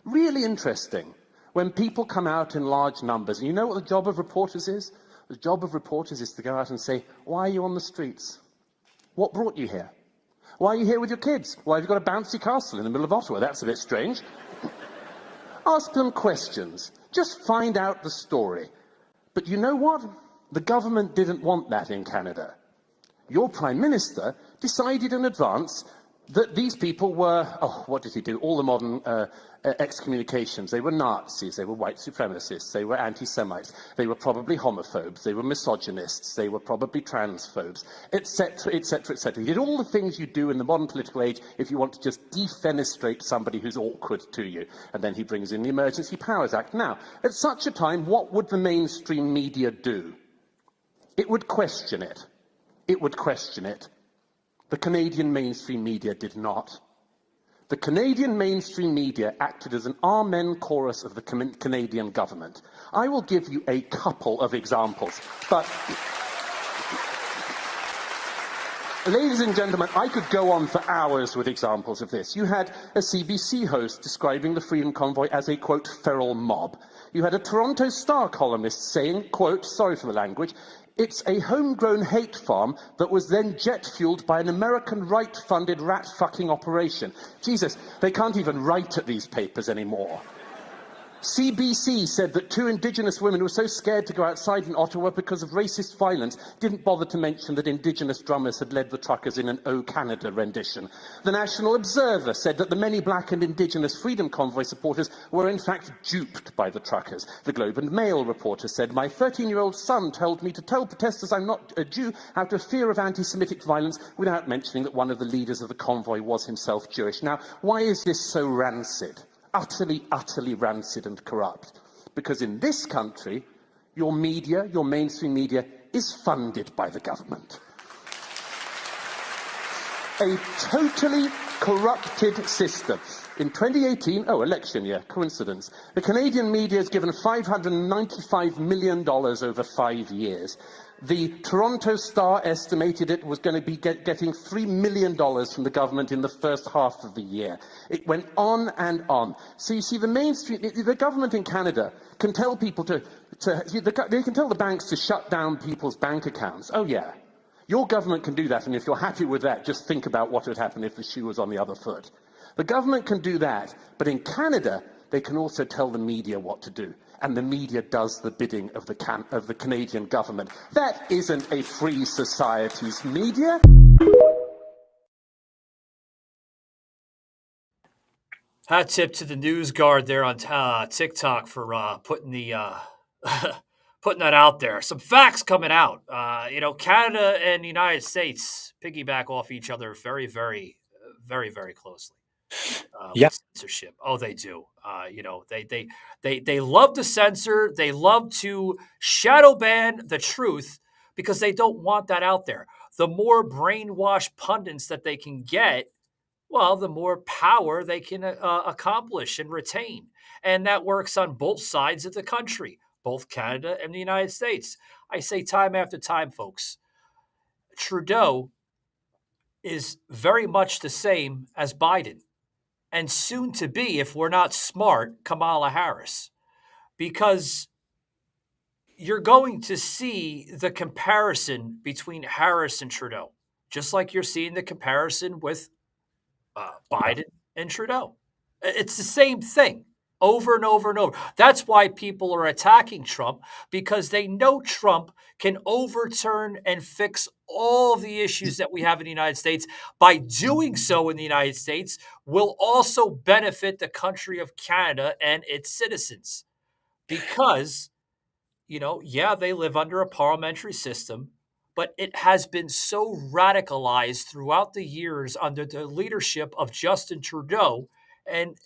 Really interesting. When people come out in large numbers, and you know what the job of reporters is? The job of reporters is to go out and say, why are you on the streets? What brought you here? Why are you here with your kids? Why have you got a bouncy castle in the middle of Ottawa? That's a bit strange. Ask them questions. Just find out the story. But you know what? The government didn't want that in Canada. Your Prime Minister decided in advance that these people were, what did he do? All the modern excommunications. They were Nazis, they were white supremacists, they were anti-Semites, they were probably homophobes, they were misogynists, they were probably transphobes, etc., etc., etc. He did all the things you do in the modern political age if you want to just defenestrate somebody who's awkward to you. And then he brings in the Emergency Powers Act. Now, at such a time, what would the mainstream media do? It would question it. It would question it. The Canadian mainstream media did not. The Canadian mainstream media acted as an amen chorus of the Canadian government. I will give you a couple of examples, but ladies and gentlemen, I could go on for hours with examples of this. You had a CBC host describing the Freedom Convoy as a, quote, feral mob. You had a Toronto Star columnist saying, quote, sorry for the language, it's a homegrown hate farm that was then jet-fueled by an American right-funded rat-fucking operation. Jesus, they can't even write at these papers anymore. CBC said that 2 Indigenous women who were so scared to go outside in Ottawa because of racist violence didn't bother to mention that Indigenous drummers had led the truckers in an O Canada rendition. The National Observer said that the many black and Indigenous Freedom Convoy supporters were in fact duped by the truckers. The Globe and Mail reporter said, my 13-year-old son told me to tell protesters I'm not a Jew out of fear of anti-Semitic violence without mentioning that one of the leaders of the convoy was himself Jewish. Now, why is this so rancid? Utterly, utterly rancid and corrupt. Because in this country, your media, your mainstream media, is funded by the government. A totally corrupted system. In 2018, election year, coincidence, the Canadian media has given $595 million over 5 years. The Toronto Star estimated it was going to be getting $3 million from the government in the first half of the year. It went on and on. So you see, the mainstream, the government in Canada can tell people they can tell the banks to shut down people's bank accounts. Oh yeah, your government can do that, and if you're happy with that, just think about what would happen if the shoe was on the other foot. The government can do that, but in Canada, they can also tell the media what to do. And the media does the bidding of the Canadian government. That isn't a free society's media. Hat tip to the news guard there on TikTok for putting the putting that out there. Some facts coming out. Canada and the United States piggyback off each other very, very closely Yeah. with censorship. Oh, they do. They love to censor. They love to shadow ban the truth because they don't want that out there. The more brainwashed pundits that they can get, well, the more power they can accomplish and retain. And that works on both sides of the country, both Canada and the United States. I say time after time, folks, Trudeau is very much the same as Biden and soon to be, if we're not smart, Kamala Harris, because you're going to see the comparison between Harris and Trudeau, just like you're seeing the comparison with Biden and Trudeau. It's the same thing over and over and over. That's why people are attacking Trump, because they know Trump can overturn and fix all of the issues that we have in the United States. By doing so in the United States will also benefit the country of Canada and its citizens because, they live under a parliamentary system, but it has been so radicalized throughout the years under the leadership of Justin Trudeau. And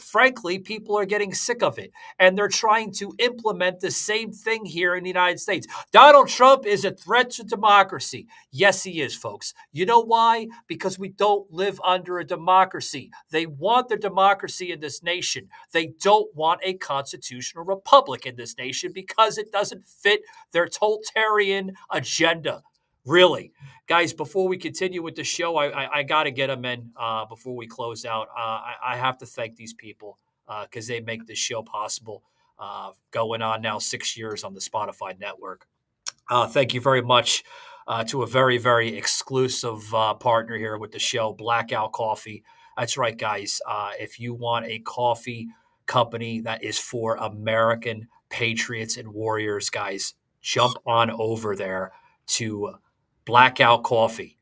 frankly, people are getting sick of it. And they're trying to implement the same thing here in the United States. Donald Trump is a threat to democracy. Yes, he is, folks. You know why? Because we don't live under a democracy. They want their democracy in this nation. They don't want a constitutional republic in this nation because it doesn't fit their totalitarian agenda. Really. Guys, before we continue with the show, I got to get them in before we close out. I have to thank these people because they make this show possible. Going on now 6 years on the Spotify network. Thank you very much to a very, very exclusive partner here with the show, Blackout Coffee. That's right, guys. If you want a coffee company that is for American patriots and warriors, guys, jump on over there to Blackout Coffee.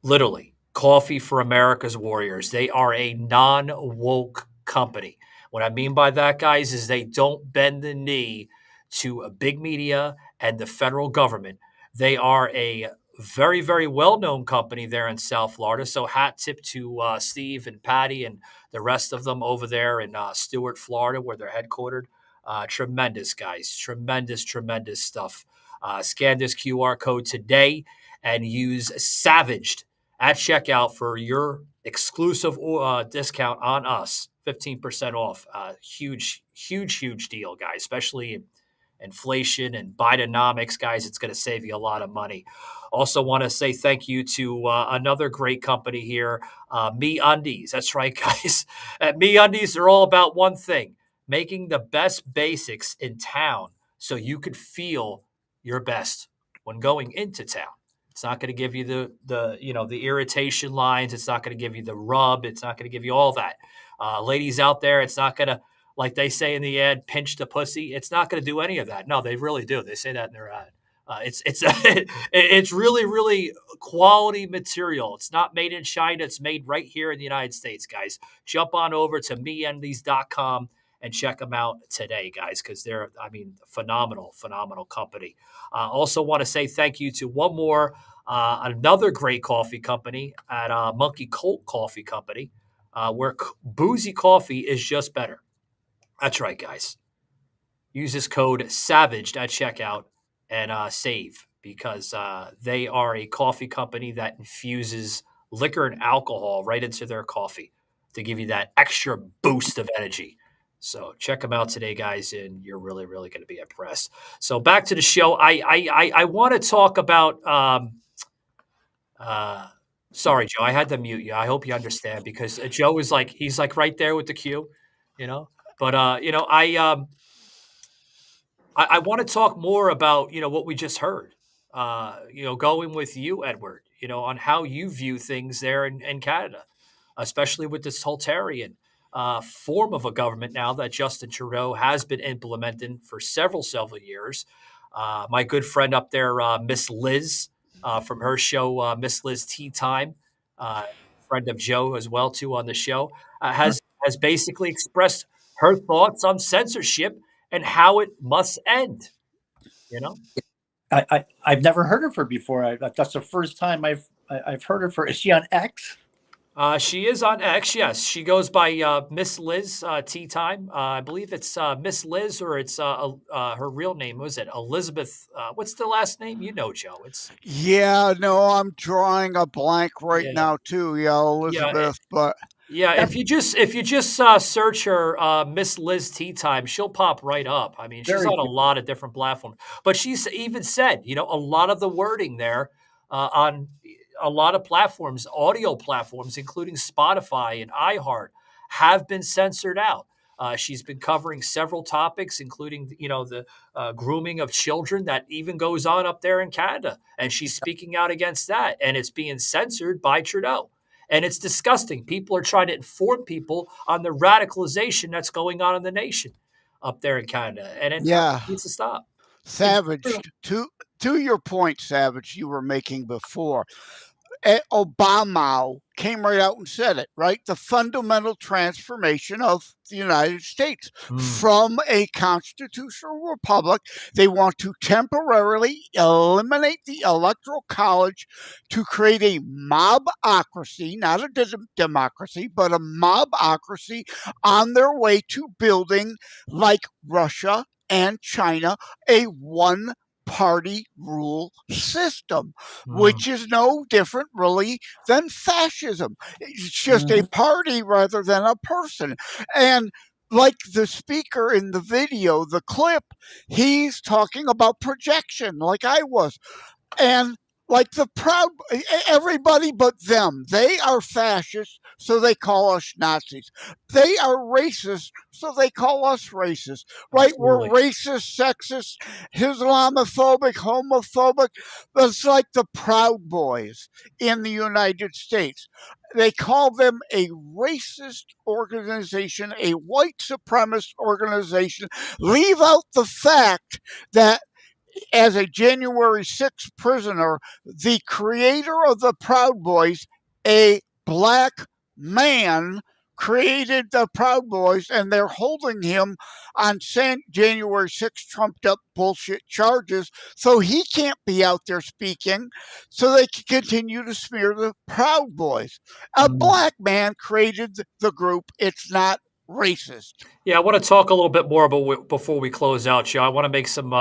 Literally, coffee for America's warriors. They are a non-woke company. What I mean by that, guys, is they don't bend the knee to a big media and the federal government. They are a very, very well-known company there in South Florida. So hat tip to Steve and Patty and the rest of them over there in Stuart, Florida, where they're headquartered. Tremendous, guys. Tremendous stuff. Scan this QR code today and use Savaged at checkout for your exclusive discount on us, 15% off. Huge deal, guys, especially inflation and Bidenomics, guys. It's going to save you a lot of money. Also want to say thank you to another great company here, MeUndies. That's right, guys. At MeUndies, they're all about one thing, making the best basics in town so you could feel your best when going into town. It's not going to give you the irritation lines. It's not going to give you the rub. It's not going to give you all that. Ladies out there, it's not going to, like they say in the ad, pinch the pussy. It's not going to do any of that. No, they really do. They say that in their ad. It's really quality material. It's not made in China. It's made right here in the United States, guys. Jump on over to MeUndies.com and check them out today, guys, because they're, phenomenal company. Also want to say thank you to one more, another great coffee company at Monkey Colt Coffee Company, where boozy coffee is just better. That's right, guys. Use this code SAVAGED at checkout and save, because they are a coffee company that infuses liquor and alcohol right into their coffee to give you that extra boost of energy. So check them out today, guys, and you're really going to be impressed. So back to the show. I want to talk about sorry, Joe, I had to mute you. I hope you understand, because Joe is he's right there with the cue, But I want to talk more about what we just heard. Going with you, Edward, on how you view things there in Canada, especially with this totalitarian form of a government now that Justin Trudeau has been implementing for several years. My good friend up there, Miss Liz, from her show, Miss Liz Tea Time, friend of Joe as well too on the show, has basically expressed her thoughts on censorship and how it must end. You know. I've never heard of her before. That's the first time I've heard of her. Is she on X? She is on X, yes. She goes by Miss Liz Tea Time. I believe it's Miss Liz, or it's her real name. Was it Elizabeth? What's the last name? You know, Joe. It's Yeah, no, I'm drawing a blank right yeah, now too. Yeah, yeah, Elizabeth, but yeah. If you just search her Miss Liz Tea Time, she'll pop right up. I mean, she's Very on a good. lot of different platforms, but she's even said, a lot of the wording there on a lot of platforms, audio platforms, including Spotify and iHeart, have been censored out. She's been covering several topics, including the grooming of children that even goes on up there in Canada, and she's speaking out against that, and it's being censored by Trudeau. And it's disgusting. People are trying to inform people on the radicalization that's going on in the nation up there in Canada, and it yeah, needs to stop. It's true. Savaged. To your point, Savage, you were making before. Obama came right out and said it, right? The fundamental transformation of the United States from a constitutional republic. They want to temporarily eliminate the electoral college to create a mobocracy, not a democracy, but a mobocracy on their way to building, like Russia and China, a one party rule system, which is no different really than fascism. It's just a party rather than a person. And like the speaker in the video, the clip, he's talking about projection like I was. And like the proud, everybody but them, they are fascists, so they call us Nazis. They are racist, so they call us racist, right? Absolutely. We're racist, sexist, Islamophobic, homophobic. It's like the Proud Boys in the United States. They call them a racist organization, a white supremacist organization. Leave out the fact that as a January 6th prisoner, the creator of the Proud Boys, a black man, created the Proud Boys, and they're holding him on January 6th trumped up bullshit charges, so he can't be out there speaking, so they can continue to smear the Proud Boys. A black man created the group. It's not racist. Yeah, I want to talk a little bit more about before we close out, Joe. I want to make some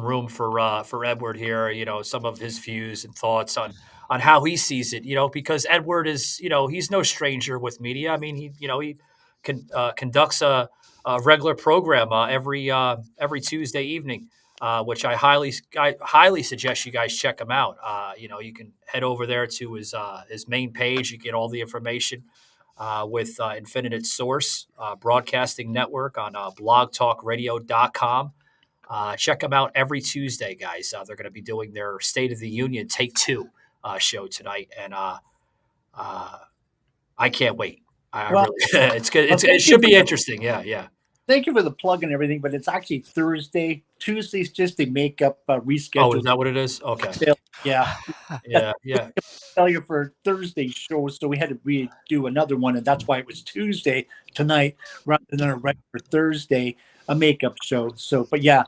room for Edward here. Some of his views and thoughts on how he sees it. Because Edward is he's no stranger with media. I mean, he conducts a regular program every Tuesday evening, which I highly suggest you guys check him out. You can head over there to his main page. You get all the information. With Infinite Source Broadcasting Network on blogtalkradio.com. Check them out every Tuesday, guys. They're going to be doing their State of the Union Take 2 show tonight, and I can't wait. Really, it's good. It should be interesting. Yeah. Thank you for the plug and everything, but it's actually Thursday. Tuesday's just a makeup reschedule. Oh, is that what it is? Okay. Yeah. Yeah. Tell you for Thursday's show, so we had to redo another one, and that's why it was Tuesday tonight rather than a regular Thursday a makeup show. So, but yeah,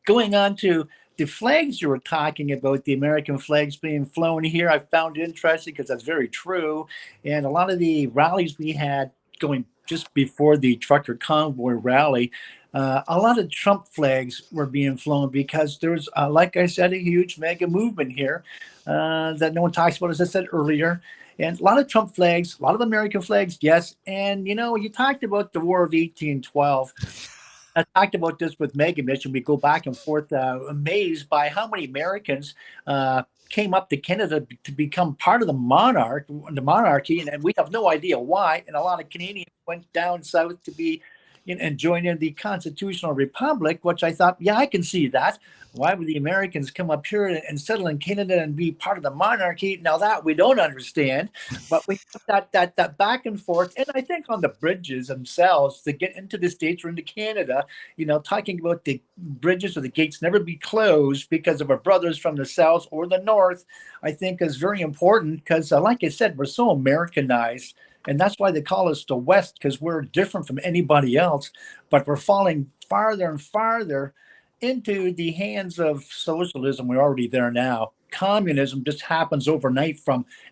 going on to the flags you were talking about, the American flags being flown here, I found interesting because that's very true. And a lot of the rallies we had going just before the trucker convoy rally, a lot of Trump flags were being flown because there's, like I said, a huge mega movement here that no one talks about, as I said earlier. And a lot of Trump flags, a lot of American flags, yes. And, you talked about the War of 1812. I talked about this with Megan Mitch, and we go back and forth, amazed by how many Americans came up to Canada to become part of the monarchy, and we have no idea why. And a lot of Canadians went down south to be and join in the constitutional republic, which I thought, yeah, I can see that. Why would the Americans come up here and settle in Canada and be part of the monarchy? Now that we don't understand, but we have that back and forth. And I think on the bridges themselves to get into the States or into Canada, talking about the bridges or the gates never be closed because of our brothers from the South or the North, I think is very important because, like I said, we're so Americanized. And that's why they call us the West, because we're different from anybody else, but we're falling farther and farther into the hands of socialism. We're already there now. Communism just happens overnight.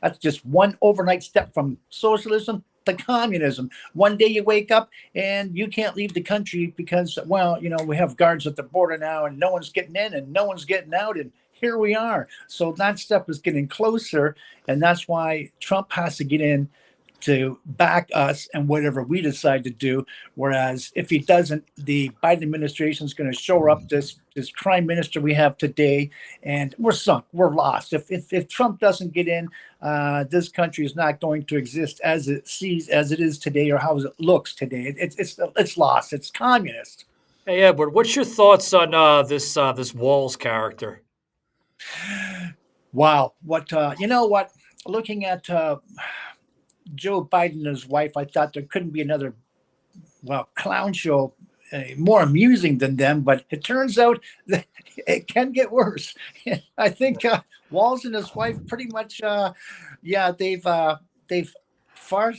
That's just one overnight step from socialism to communism. One day you wake up and you can't leave the country because, well, we have guards at the border now and no one's getting in and no one's getting out. And here we are. So that step is getting closer. And that's why Trump has to get in to back us and whatever we decide to do. Whereas if he doesn't, the Biden administration is going to shore up this prime minister we have today, and we're sunk. We're lost. If Trump doesn't get in, this country is not going to exist as it is today, or how it looks today. It's lost. It's communist. Hey, Edward, what's your thoughts on this Walls character? Wow. What looking at Joe Biden and his wife, I thought there couldn't be another, clown show more amusing than them, but it turns out that it can get worse. I think Walls and his wife pretty much, they've far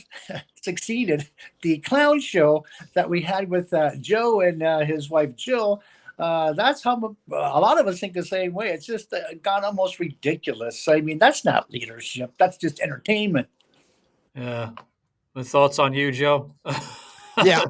succeeded. The clown show that we had with Joe and his wife Jill, that's how a lot of us think the same way. It's just gone almost ridiculous. I mean, that's not leadership. That's just entertainment. Yeah. The thoughts on you, Joe? Yeah.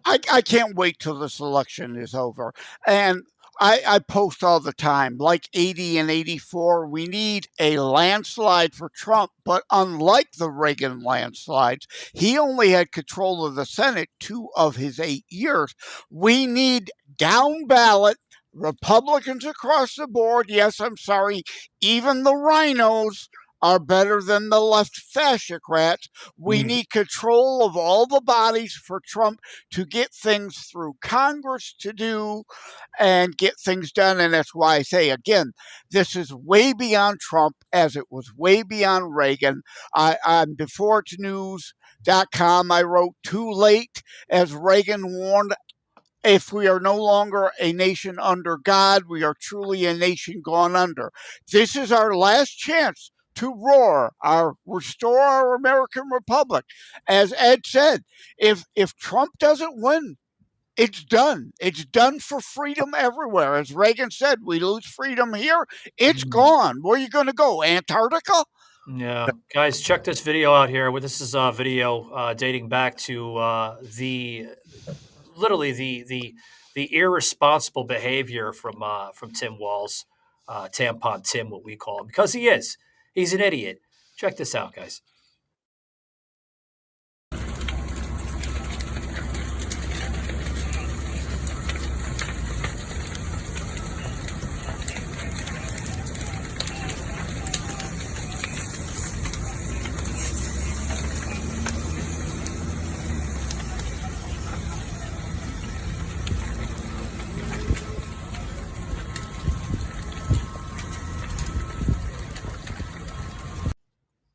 I can't wait till this election is over. And I post all the time, like 80 and 84, we need a landslide for Trump. But unlike the Reagan landslides, he only had control of the Senate 2 of his 8 years. We need down ballot Republicans across the board. Yes, I'm sorry, even the rhinos are better than the left fascocrats. We need control of all the bodies for Trump to get things through Congress to do and get things done. And that's why I say, again, this is way beyond Trump, as it was way beyond Reagan. On beforeitsnews.com, I wrote, too late, as Reagan warned, if we are no longer a nation under God, we are truly a nation gone under. This is our last chance to restore our American Republic. As Ed said, if Trump doesn't win, it's done. It's done for freedom everywhere. As Reagan said, we lose freedom here, it's gone. Where are you going to go? Antarctica? Yeah. Guys, check this video out here. This is a video dating back to the irresponsible behavior from Tim Walz, Tampon Tim, what we call him, because he is. He's an idiot. Check this out, guys.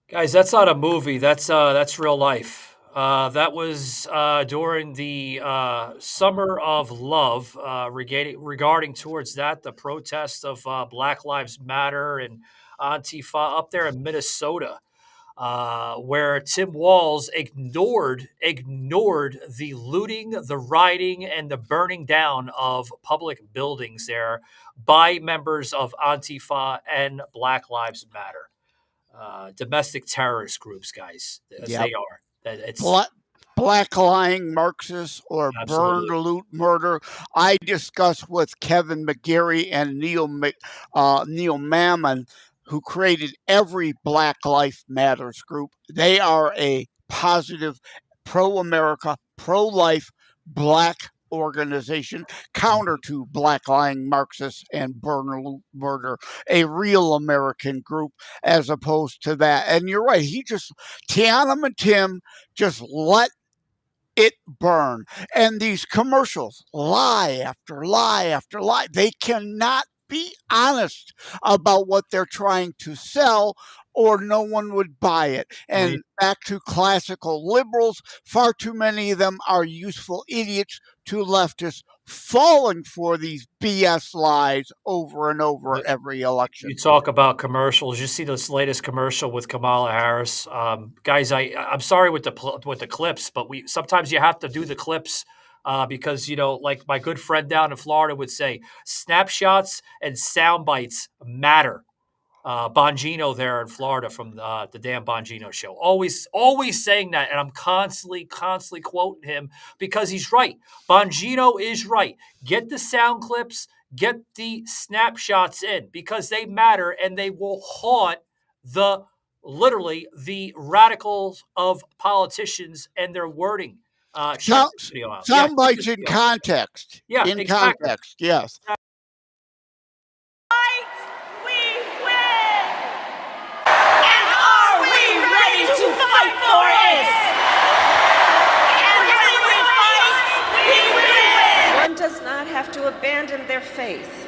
Guys, that's not a movie. That's real life. That was during the Summer of Love, regarding towards that, the protest of Black Lives Matter and Antifa up there in Minnesota, where Tim Walz ignored the looting, the rioting, and the burning down of public buildings there by members of Antifa and Black Lives Matter. Domestic terrorist groups, guys, as they are. It's black lying Marxists or burn, loot, murder. I discussed with Kevin McGarry and Neil Mammon, who created every Black Lives Matters group. They are a positive, pro-America, pro-life, black organization, counter to black lying Marxists and burn, loot, murder, a real American group, as opposed to that. And you're right, Tiananmen and Tim just let it burn. And these commercials, lie after lie after lie, they cannot be honest about what they're trying to sell, or no one would buy it. And back to classical liberals, far too many of them are useful idiots to leftists, falling for these BS lies over and over every election. You talk about commercials. You see this latest commercial with Kamala Harris, guys. I'm sorry with the clips, but sometimes you have to do the clips because, like my good friend down in Florida would say, snapshots and sound bites matter. Bongino there in Florida from the Dan Bongino show. Always saying that. And I'm constantly quoting him because he's right. Bongino is right. Get the sound clips, get the snapshots in because they matter and they will haunt literally the radicals of politicians and their wording. Sound bites in context. Yeah, in exactly. context. Yes. To fight for it. And when we fight, we win. One does not have to abandon their faith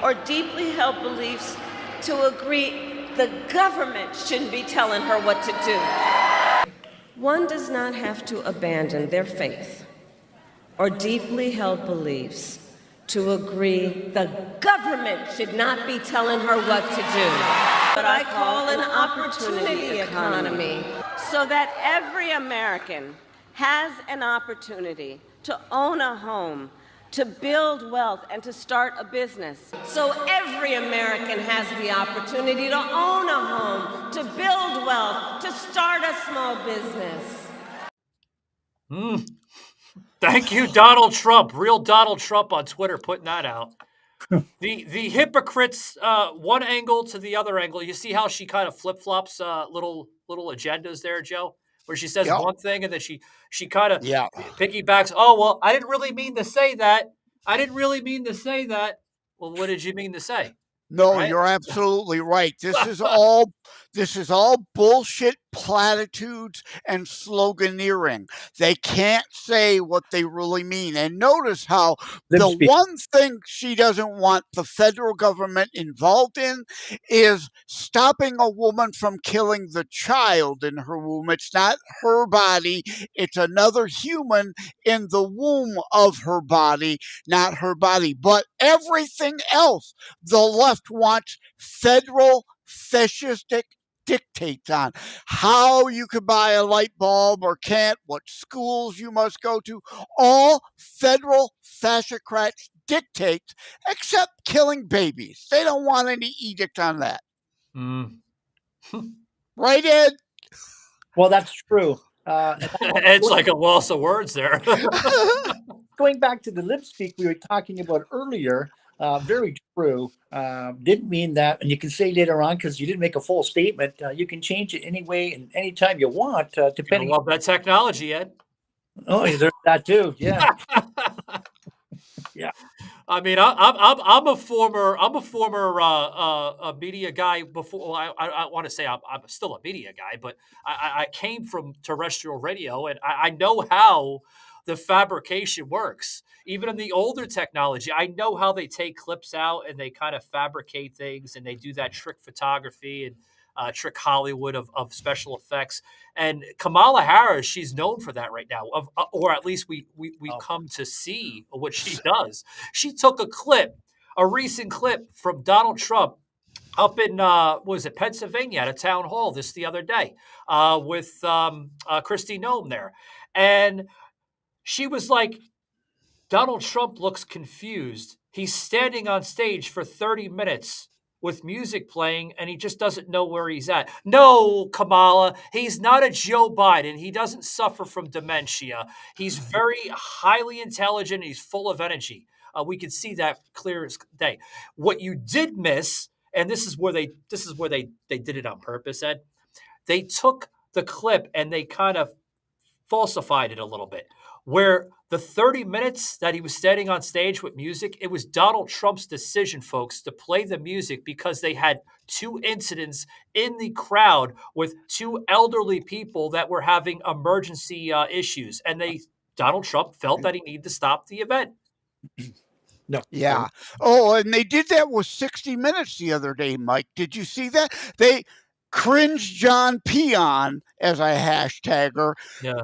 or deeply held beliefs to agree the government shouldn't be telling her what to do. One does not have to abandon their faith or deeply held beliefs to agree the government should not be telling her what to do. What I call an opportunity economy, so that every American has an opportunity to own a home, to build wealth, and to start a business. So every American has the opportunity to own a home, to build wealth, to start a small business. Thank you, Donald Trump. Real Donald Trump on Twitter putting that out. The hypocrites, one angle to the other angle. You see how she kind of flip flops little agendas there, Joe, where she says one thing and then she kind of piggybacks. Oh well, I didn't really mean to say that. Well, what did you mean to say? No, right? You're absolutely right. This is all bullshit platitudes and sloganeering. They can't say what they really mean. And notice how the one thing she doesn't want the federal government involved in is stopping a woman from killing the child in her womb. It's not her body. It's another human in the womb of her body, not her body. But everything else, the left wants federal fascistic dictates on how you could buy a light bulb or can't, what schools you must go to. All federal fascocrats dictates except killing babies. They don't want any edict on that. Right, Ed? Well, that's true. It's like a loss of words there. Going back to the lip speak we were talking about earlier, very true. Didn't mean that, and you can say later on because you didn't make a full statement. You can change it any way and anytime you want, depending. I love that technology, Ed. Oh, there's that too. Yeah. Yeah. I mean, I'm a former media guy before. Well, I want to say I'm still a media guy, but I came from terrestrial radio, and I know how the fabrication works. Even in the older technology, I know how they take clips out and they kind of fabricate things, and they do that trick photography and trick Hollywood of special effects. And Kamala Harris, she's known for that right now, or at least we come to see what she does. She took a recent clip from Donald Trump up in Pennsylvania at a town hall the other day with Kristi Noem there, and she was like, Donald Trump looks confused. He's standing on stage for 30 minutes with music playing, and he just doesn't know where he's at. No, Kamala, he's not a Joe Biden. He doesn't suffer from dementia. He's very highly intelligent. He's full of energy. We can see that clear as day. What you did miss, and this is where they did it on purpose, Ed. They took the clip and they kind of falsified it a little bit. Where the 30 minutes that he was standing on stage with music, it was Donald Trump's decision, folks, to play the music because they had two incidents in the crowd with two elderly people that were having emergency issues. And Donald Trump felt that he needed to stop the event. No. Yeah. Oh, and they did that with 60 Minutes the other day, Mike. Did you see that? They Cringe John Peon, as I hashtagger,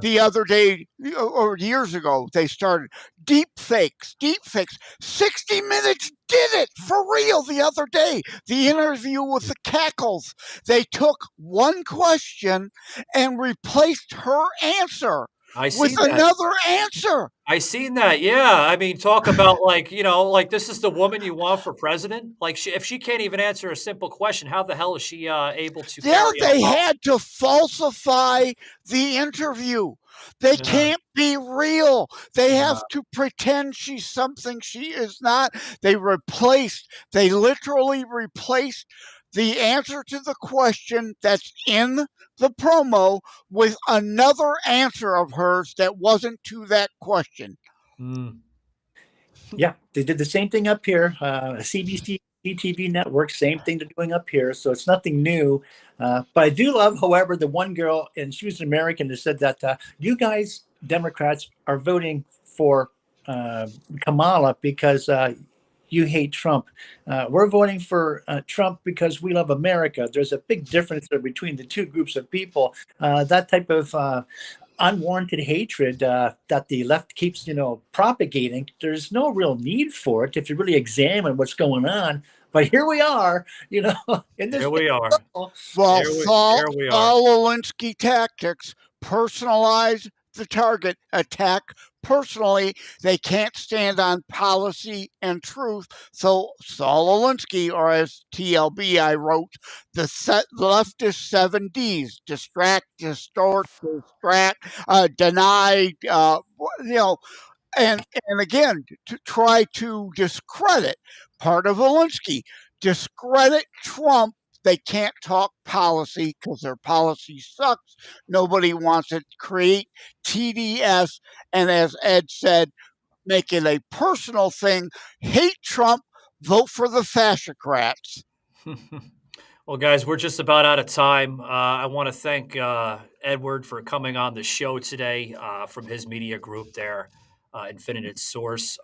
the other day or years ago, they started deep fakes. 60 Minutes did it for real the other day. The interview with the cackles. They took one question and replaced her answer I with seen that. another answer. I seen that. Yeah. I mean, talk about like this is the woman you want for president. Like, if she can't even answer a simple question, how the hell is she able to Yeah, carry out they policy? had to falsify the interview. They Yeah. can't be real. They Yeah. have to pretend she's something she is not. They literally replaced the answer to the question that's in the promo with another answer of hers that wasn't to that question. Mm. Yeah, they did the same thing up here. CBC TV network, same thing they're doing up here. So it's nothing new. But I do love, however, the one girl, and she was an American, that said that you guys, Democrats, are voting for Kamala because you hate Trump. We're voting for Trump because we love America. There's a big difference there between the two groups of people. That type of unwarranted hatred that the left keeps, propagating. There's no real need for it if you really examine what's going on. But here we are, in this. Here we are. Well, Here we are. Lewinsky tactics, personalize the target, attack personally. They can't stand on policy and truth. So Saul Alinsky, or as TLB I wrote, the leftist 7 Ds: distract, distort, distract, deny, and again, to try to discredit part of Alinsky, discredit Trump. They can't talk policy because their policy sucks. Nobody wants it. Create TDS, and as Ed said, make it a personal thing. Hate Trump, vote for the fascocrats. Well, guys, we're just about out of time. I want to thank Edward for coming on the show today from his media group there, Infinite Source,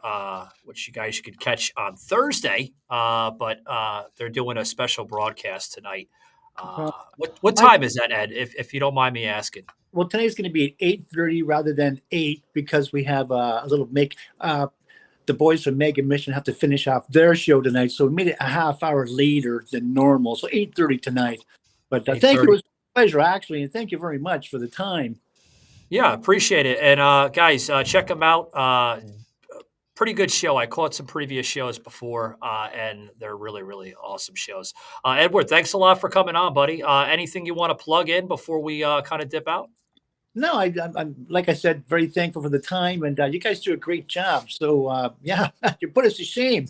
which you guys could catch on Thursday. But they're doing a special broadcast tonight. What time is that, Ed, if you don't mind me asking? Well, tonight's going to be at 8:30 rather than 8 because we have a little the boys from Mega Mission have to finish off their show tonight. So we made it a half hour later than normal. So 8:30 tonight. But thank you. It was a pleasure, actually. And thank you very much for the time. Yeah, appreciate it. And guys, check them out. Pretty good show. I caught some previous shows before, and they're really, really awesome shows. Edward, thanks a lot for coming on, buddy. Anything you want to plug in before we kind of dip out? No, I'm like I said, very thankful for the time, and you guys do a great job. So yeah, you put us to shame.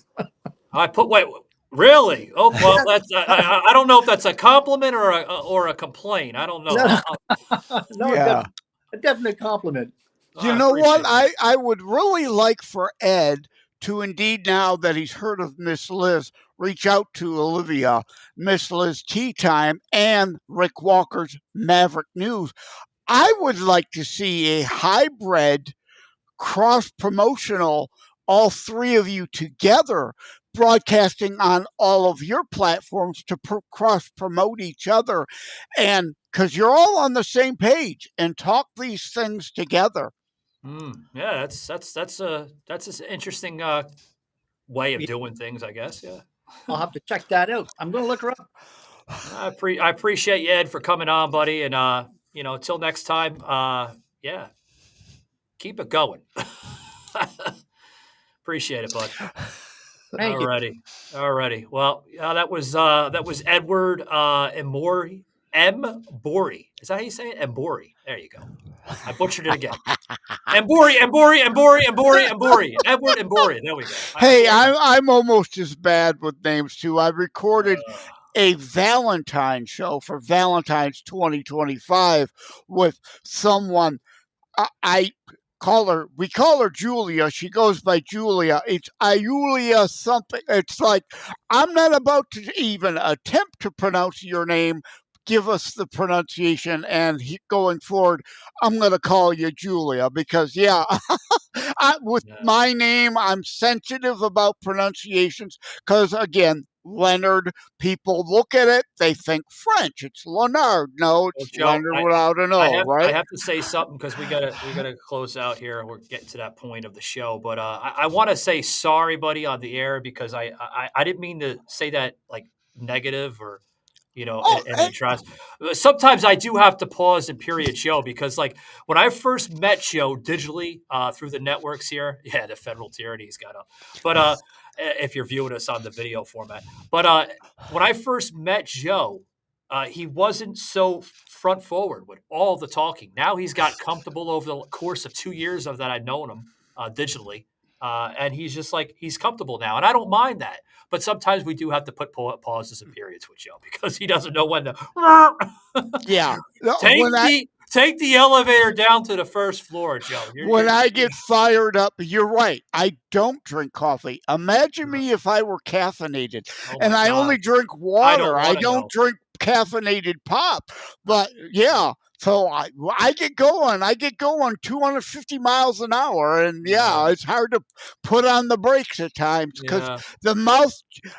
Wait, really? Oh well, that's I don't know if that's a compliment or a complaint. I don't know. No, Yeah. a definite compliment. You know what? I would really like for Ed to indeed, now that he's heard of Miss Liz, reach out to Olivia, Miss Liz Tea Time, and Rick Walker's Maverick News. I would like to see a hybrid, cross-promotional, all three of you together, broadcasting on all of your platforms to cross-promote each other, and because you're all on the same page, and talk these things together. Yeah, that's an interesting way of doing things, I guess. Yeah, I'll have to check that out. I'm going to look her up. I appreciate you, Ed, for coming on, buddy. And until next time, yeah, keep it going. Appreciate it, bud. Thank you. Alrighty. Well, that was Edward Embori. Embori. Is that how you say it? Embori. There you go. I butchered it again. Embori. Edward Embori. There we go. Hey, I'm almost as bad with names too. I recorded a Valentine show for Valentine's 2025 with someone. We call her Julia. She goes by Julia. It's Iulia something. It's like, I'm not about to even attempt to pronounce your name. Give us the pronunciation, and going forward, I'm going to call you Julia because, my name, I'm sensitive about pronunciations because, again, Leonard, people look at it, they think French. It's Leonard. No, it's Joe, Leonard without an O, right? I have to say something because we gotta close out here. We're getting to that point of the show, but I want to say sorry, buddy, on the air because I didn't mean to say that like negative or Oh, and address. Sometimes I do have to pause and period Joe because, like, when I first met Joe digitally through the networks here, yeah, the federal tyranny's got up. But if you're viewing us on the video format, but when I first met Joe, he wasn't so front forward with all the talking. Now he's got comfortable over the course of 2 years of that I've known him digitally. And he's just like, he's comfortable now. And I don't mind that. But sometimes we do have to put pauses and periods with Joe because he doesn't know when to yeah. take the elevator down to the first floor, Joe. When I get fired up, you're right. I don't drink coffee. Imagine me if I were caffeinated. And I only drink water. I don't drink caffeinated pop. But yeah. So I get going. I get going 250 miles an hour, and it's hard to put on the brakes at times because the mouth,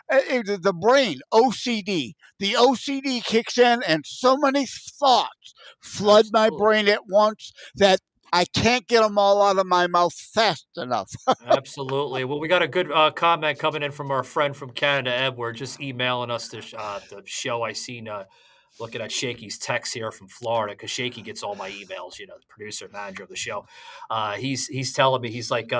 the brain, OCD, the OCD kicks in, and so many thoughts flood my brain at once that I can't get them all out of my mouth fast enough. Absolutely. Well, we got a good comment coming in from our friend from Canada, Edward, just emailing us the show. I seen looking at Shaky's text here from Florida because Shaky gets all my emails, the producer, manager of the show. He's telling me, he's like,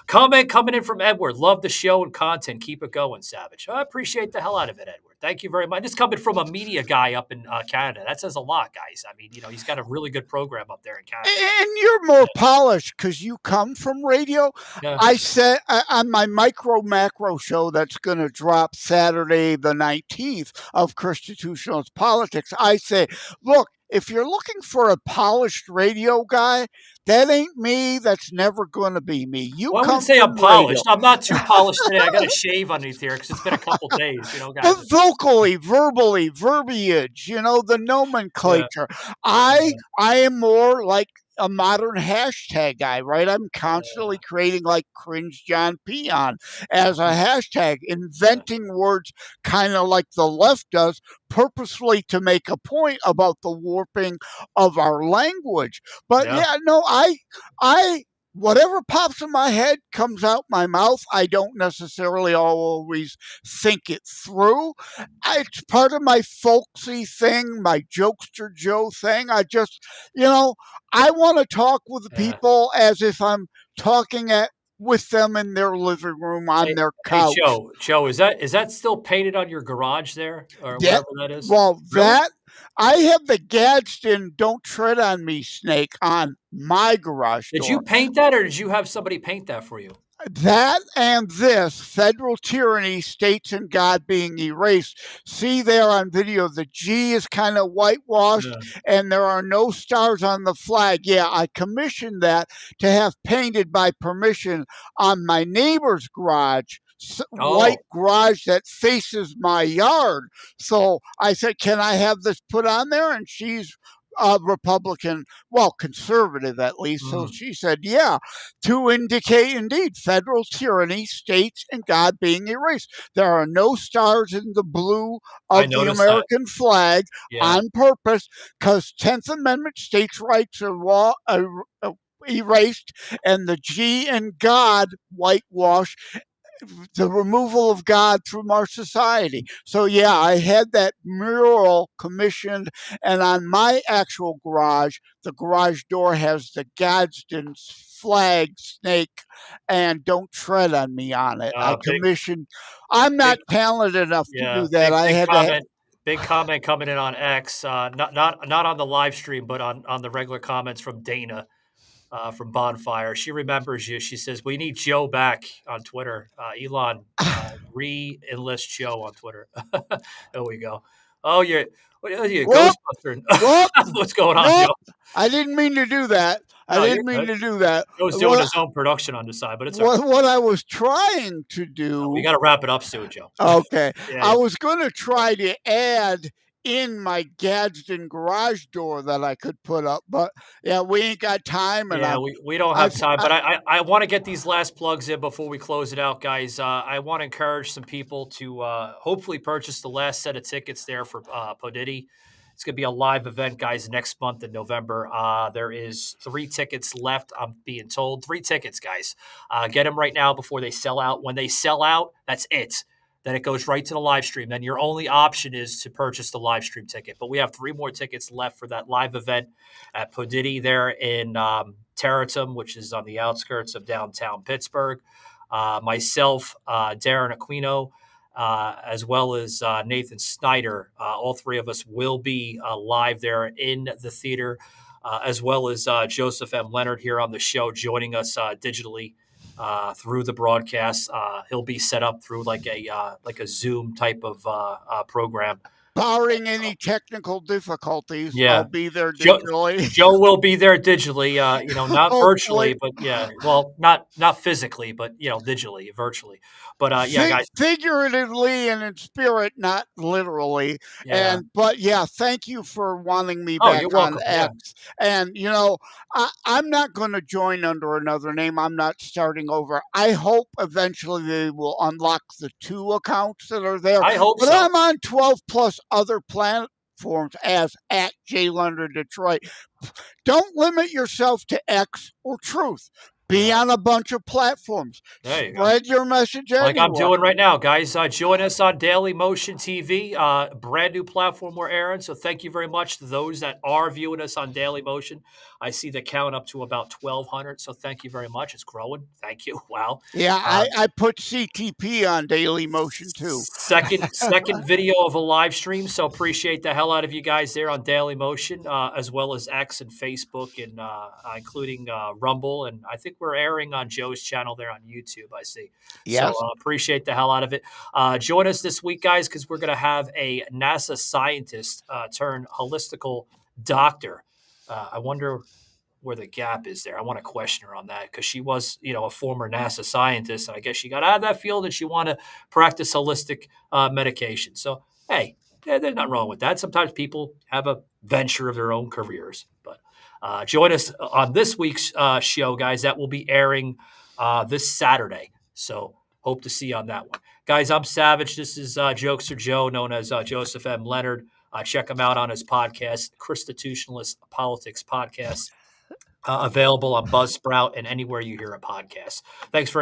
comment coming in from Edward. Love the show and content. Keep it going, Savage. I appreciate the hell out of it, Edward. Thank you very much. This coming from a media guy up in Canada. That says a lot, guys. I mean, he's got a really good program up there in Canada. And you're more polished because you come from radio. Yeah. I said on my micro macro show that's going to drop Saturday the 19th of Constitutionalist Politics, I say, look, if you're looking for a polished radio guy, that ain't me. That's never going to be me. I wouldn't say I'm polished. I'm not too polished today. I got a shave underneath here because it's been a couple days, guys. But vocally, verbally, verbiage, the nomenclature. I am more like a modern hashtag guy, right? I'm constantly creating like cringe John Peon as a hashtag, inventing words kind of like the left does, purposefully to make a point about the warping of our language. But I whatever pops in my head comes out my mouth. I don't necessarily always think it through. It's part of my folksy thing, my Jokester Joe thing. I just, I want to talk with the people as if I'm talking with them in their living room on their couch. Hey, Joe, is that still painted on your garage there, or whatever that is? Well, really? I have the Gadsden "Don't Tread on Me" snake on my garage door. Did you paint that, or did you have somebody paint that for you? That and this, federal tyranny, states and God being erased. See there on video, the G is kind of whitewashed and there are no stars on the flag. Yeah, I commissioned that to have painted by permission on my neighbor's garage. White garage that faces my yard. So I said, can I have this put on there? And she's Republican, conservative at least. So she said, yeah, to indicate indeed federal tyranny, states and God being erased. There are no stars in the blue of the American flag on purpose because 10th Amendment states' rights are erased and the G and God whitewash the removal of God from our society. So I had that mural commissioned, and on my actual garage, the garage door has the Gadsden flag snake and "Don't Tread on Me" on it. I commissioned. I'm not talented enough to do that. Big comment coming in on X, not on the live stream, but on the regular comments from Dana. From Bonfire. She remembers you. She says, we need Joe back on Twitter. Elon, re-enlist Joe on Twitter. There we go. Oh, you're Ghostbuster. What's going on, Joe? I didn't mean to do that. I didn't mean to do that. Joe's doing his own production on the side, but it's all right. What I was trying to do... we got to wrap it up soon, Joe. Okay. I was going to try to add in my Gadsden garage door that I could put up, but we ain't got time. And we don't have time, but I want to get these last plugs in before we close it out, guys. I want to encourage some people to hopefully purchase the last set of tickets there for Podity. It's going to be a live event, guys, next month in November. There is 3 tickets left, I'm being told. 3 tickets, guys. Get them right now before they sell out. When they sell out, that's it. then it goes right to the live stream. Then your only option is to purchase the live stream ticket. But we have 3 more tickets left for that live event at Podity there in Terratum, which is on the outskirts of downtown Pittsburgh. Myself, Darren Aquino, as well as Nathan Snyder, all 3 of us will be live there in the theater, as well as Joseph M. Leonard here on the show, joining us digitally through the broadcast. He'll be set up through like a Zoom type of program. Barring any technical difficulties, Yeah. I'll be there digitally. Joe will be there digitally, not Hopefully. virtually, but yeah, well, not physically, but digitally, virtually. But yeah, guys, Figuratively and in spirit, not literally. yeah. But yeah, thank you for wanting me Oh, back you're on welcome. Yeah. X. And I'm not going to join under another name. I'm not starting over. I hope eventually they will unlock the 2 accounts that are there. I hope But so. I'm on 12 plus other platforms as at J. Leonard Detroit. Don't limit yourself to X or Truth. Be on a bunch of platforms. There you go. Spread your message Like I'm anywhere. doing right now, guys. Join us on Daily Motion TV, brand new platform we're airing. So thank you very much to those that are viewing us on Daily Motion. I see the count up to about 1,200. So thank you very much. It's growing. Thank you. Wow. Yeah, I put CTP on Daily Motion too. Second video of a live stream. So appreciate the hell out of you guys there on Daily Motion, as well as X and Facebook, and including Rumble. And I think we're airing on Joe's channel there on YouTube, I see. Yes. So appreciate the hell out of it. Join us this week, guys, because we're going to have a NASA scientist turn holistical doctor. I wonder where the gap is there. I want to question her on that, because she was, a former NASA scientist, and I guess she got out of that field and she wanted to practice holistic medication. So, hey, there's nothing wrong with that. Sometimes people have a venture of their own careers. But join us on this week's show, guys. That will be airing this Saturday. So hope to see you on that one. Guys, I'm Savage. This is Jokester Joe, known as Joseph M. Leonard. Check him out on his podcast, Constitutionalist Politics Podcast, available on Buzzsprout and anywhere you hear a podcast. Thanks for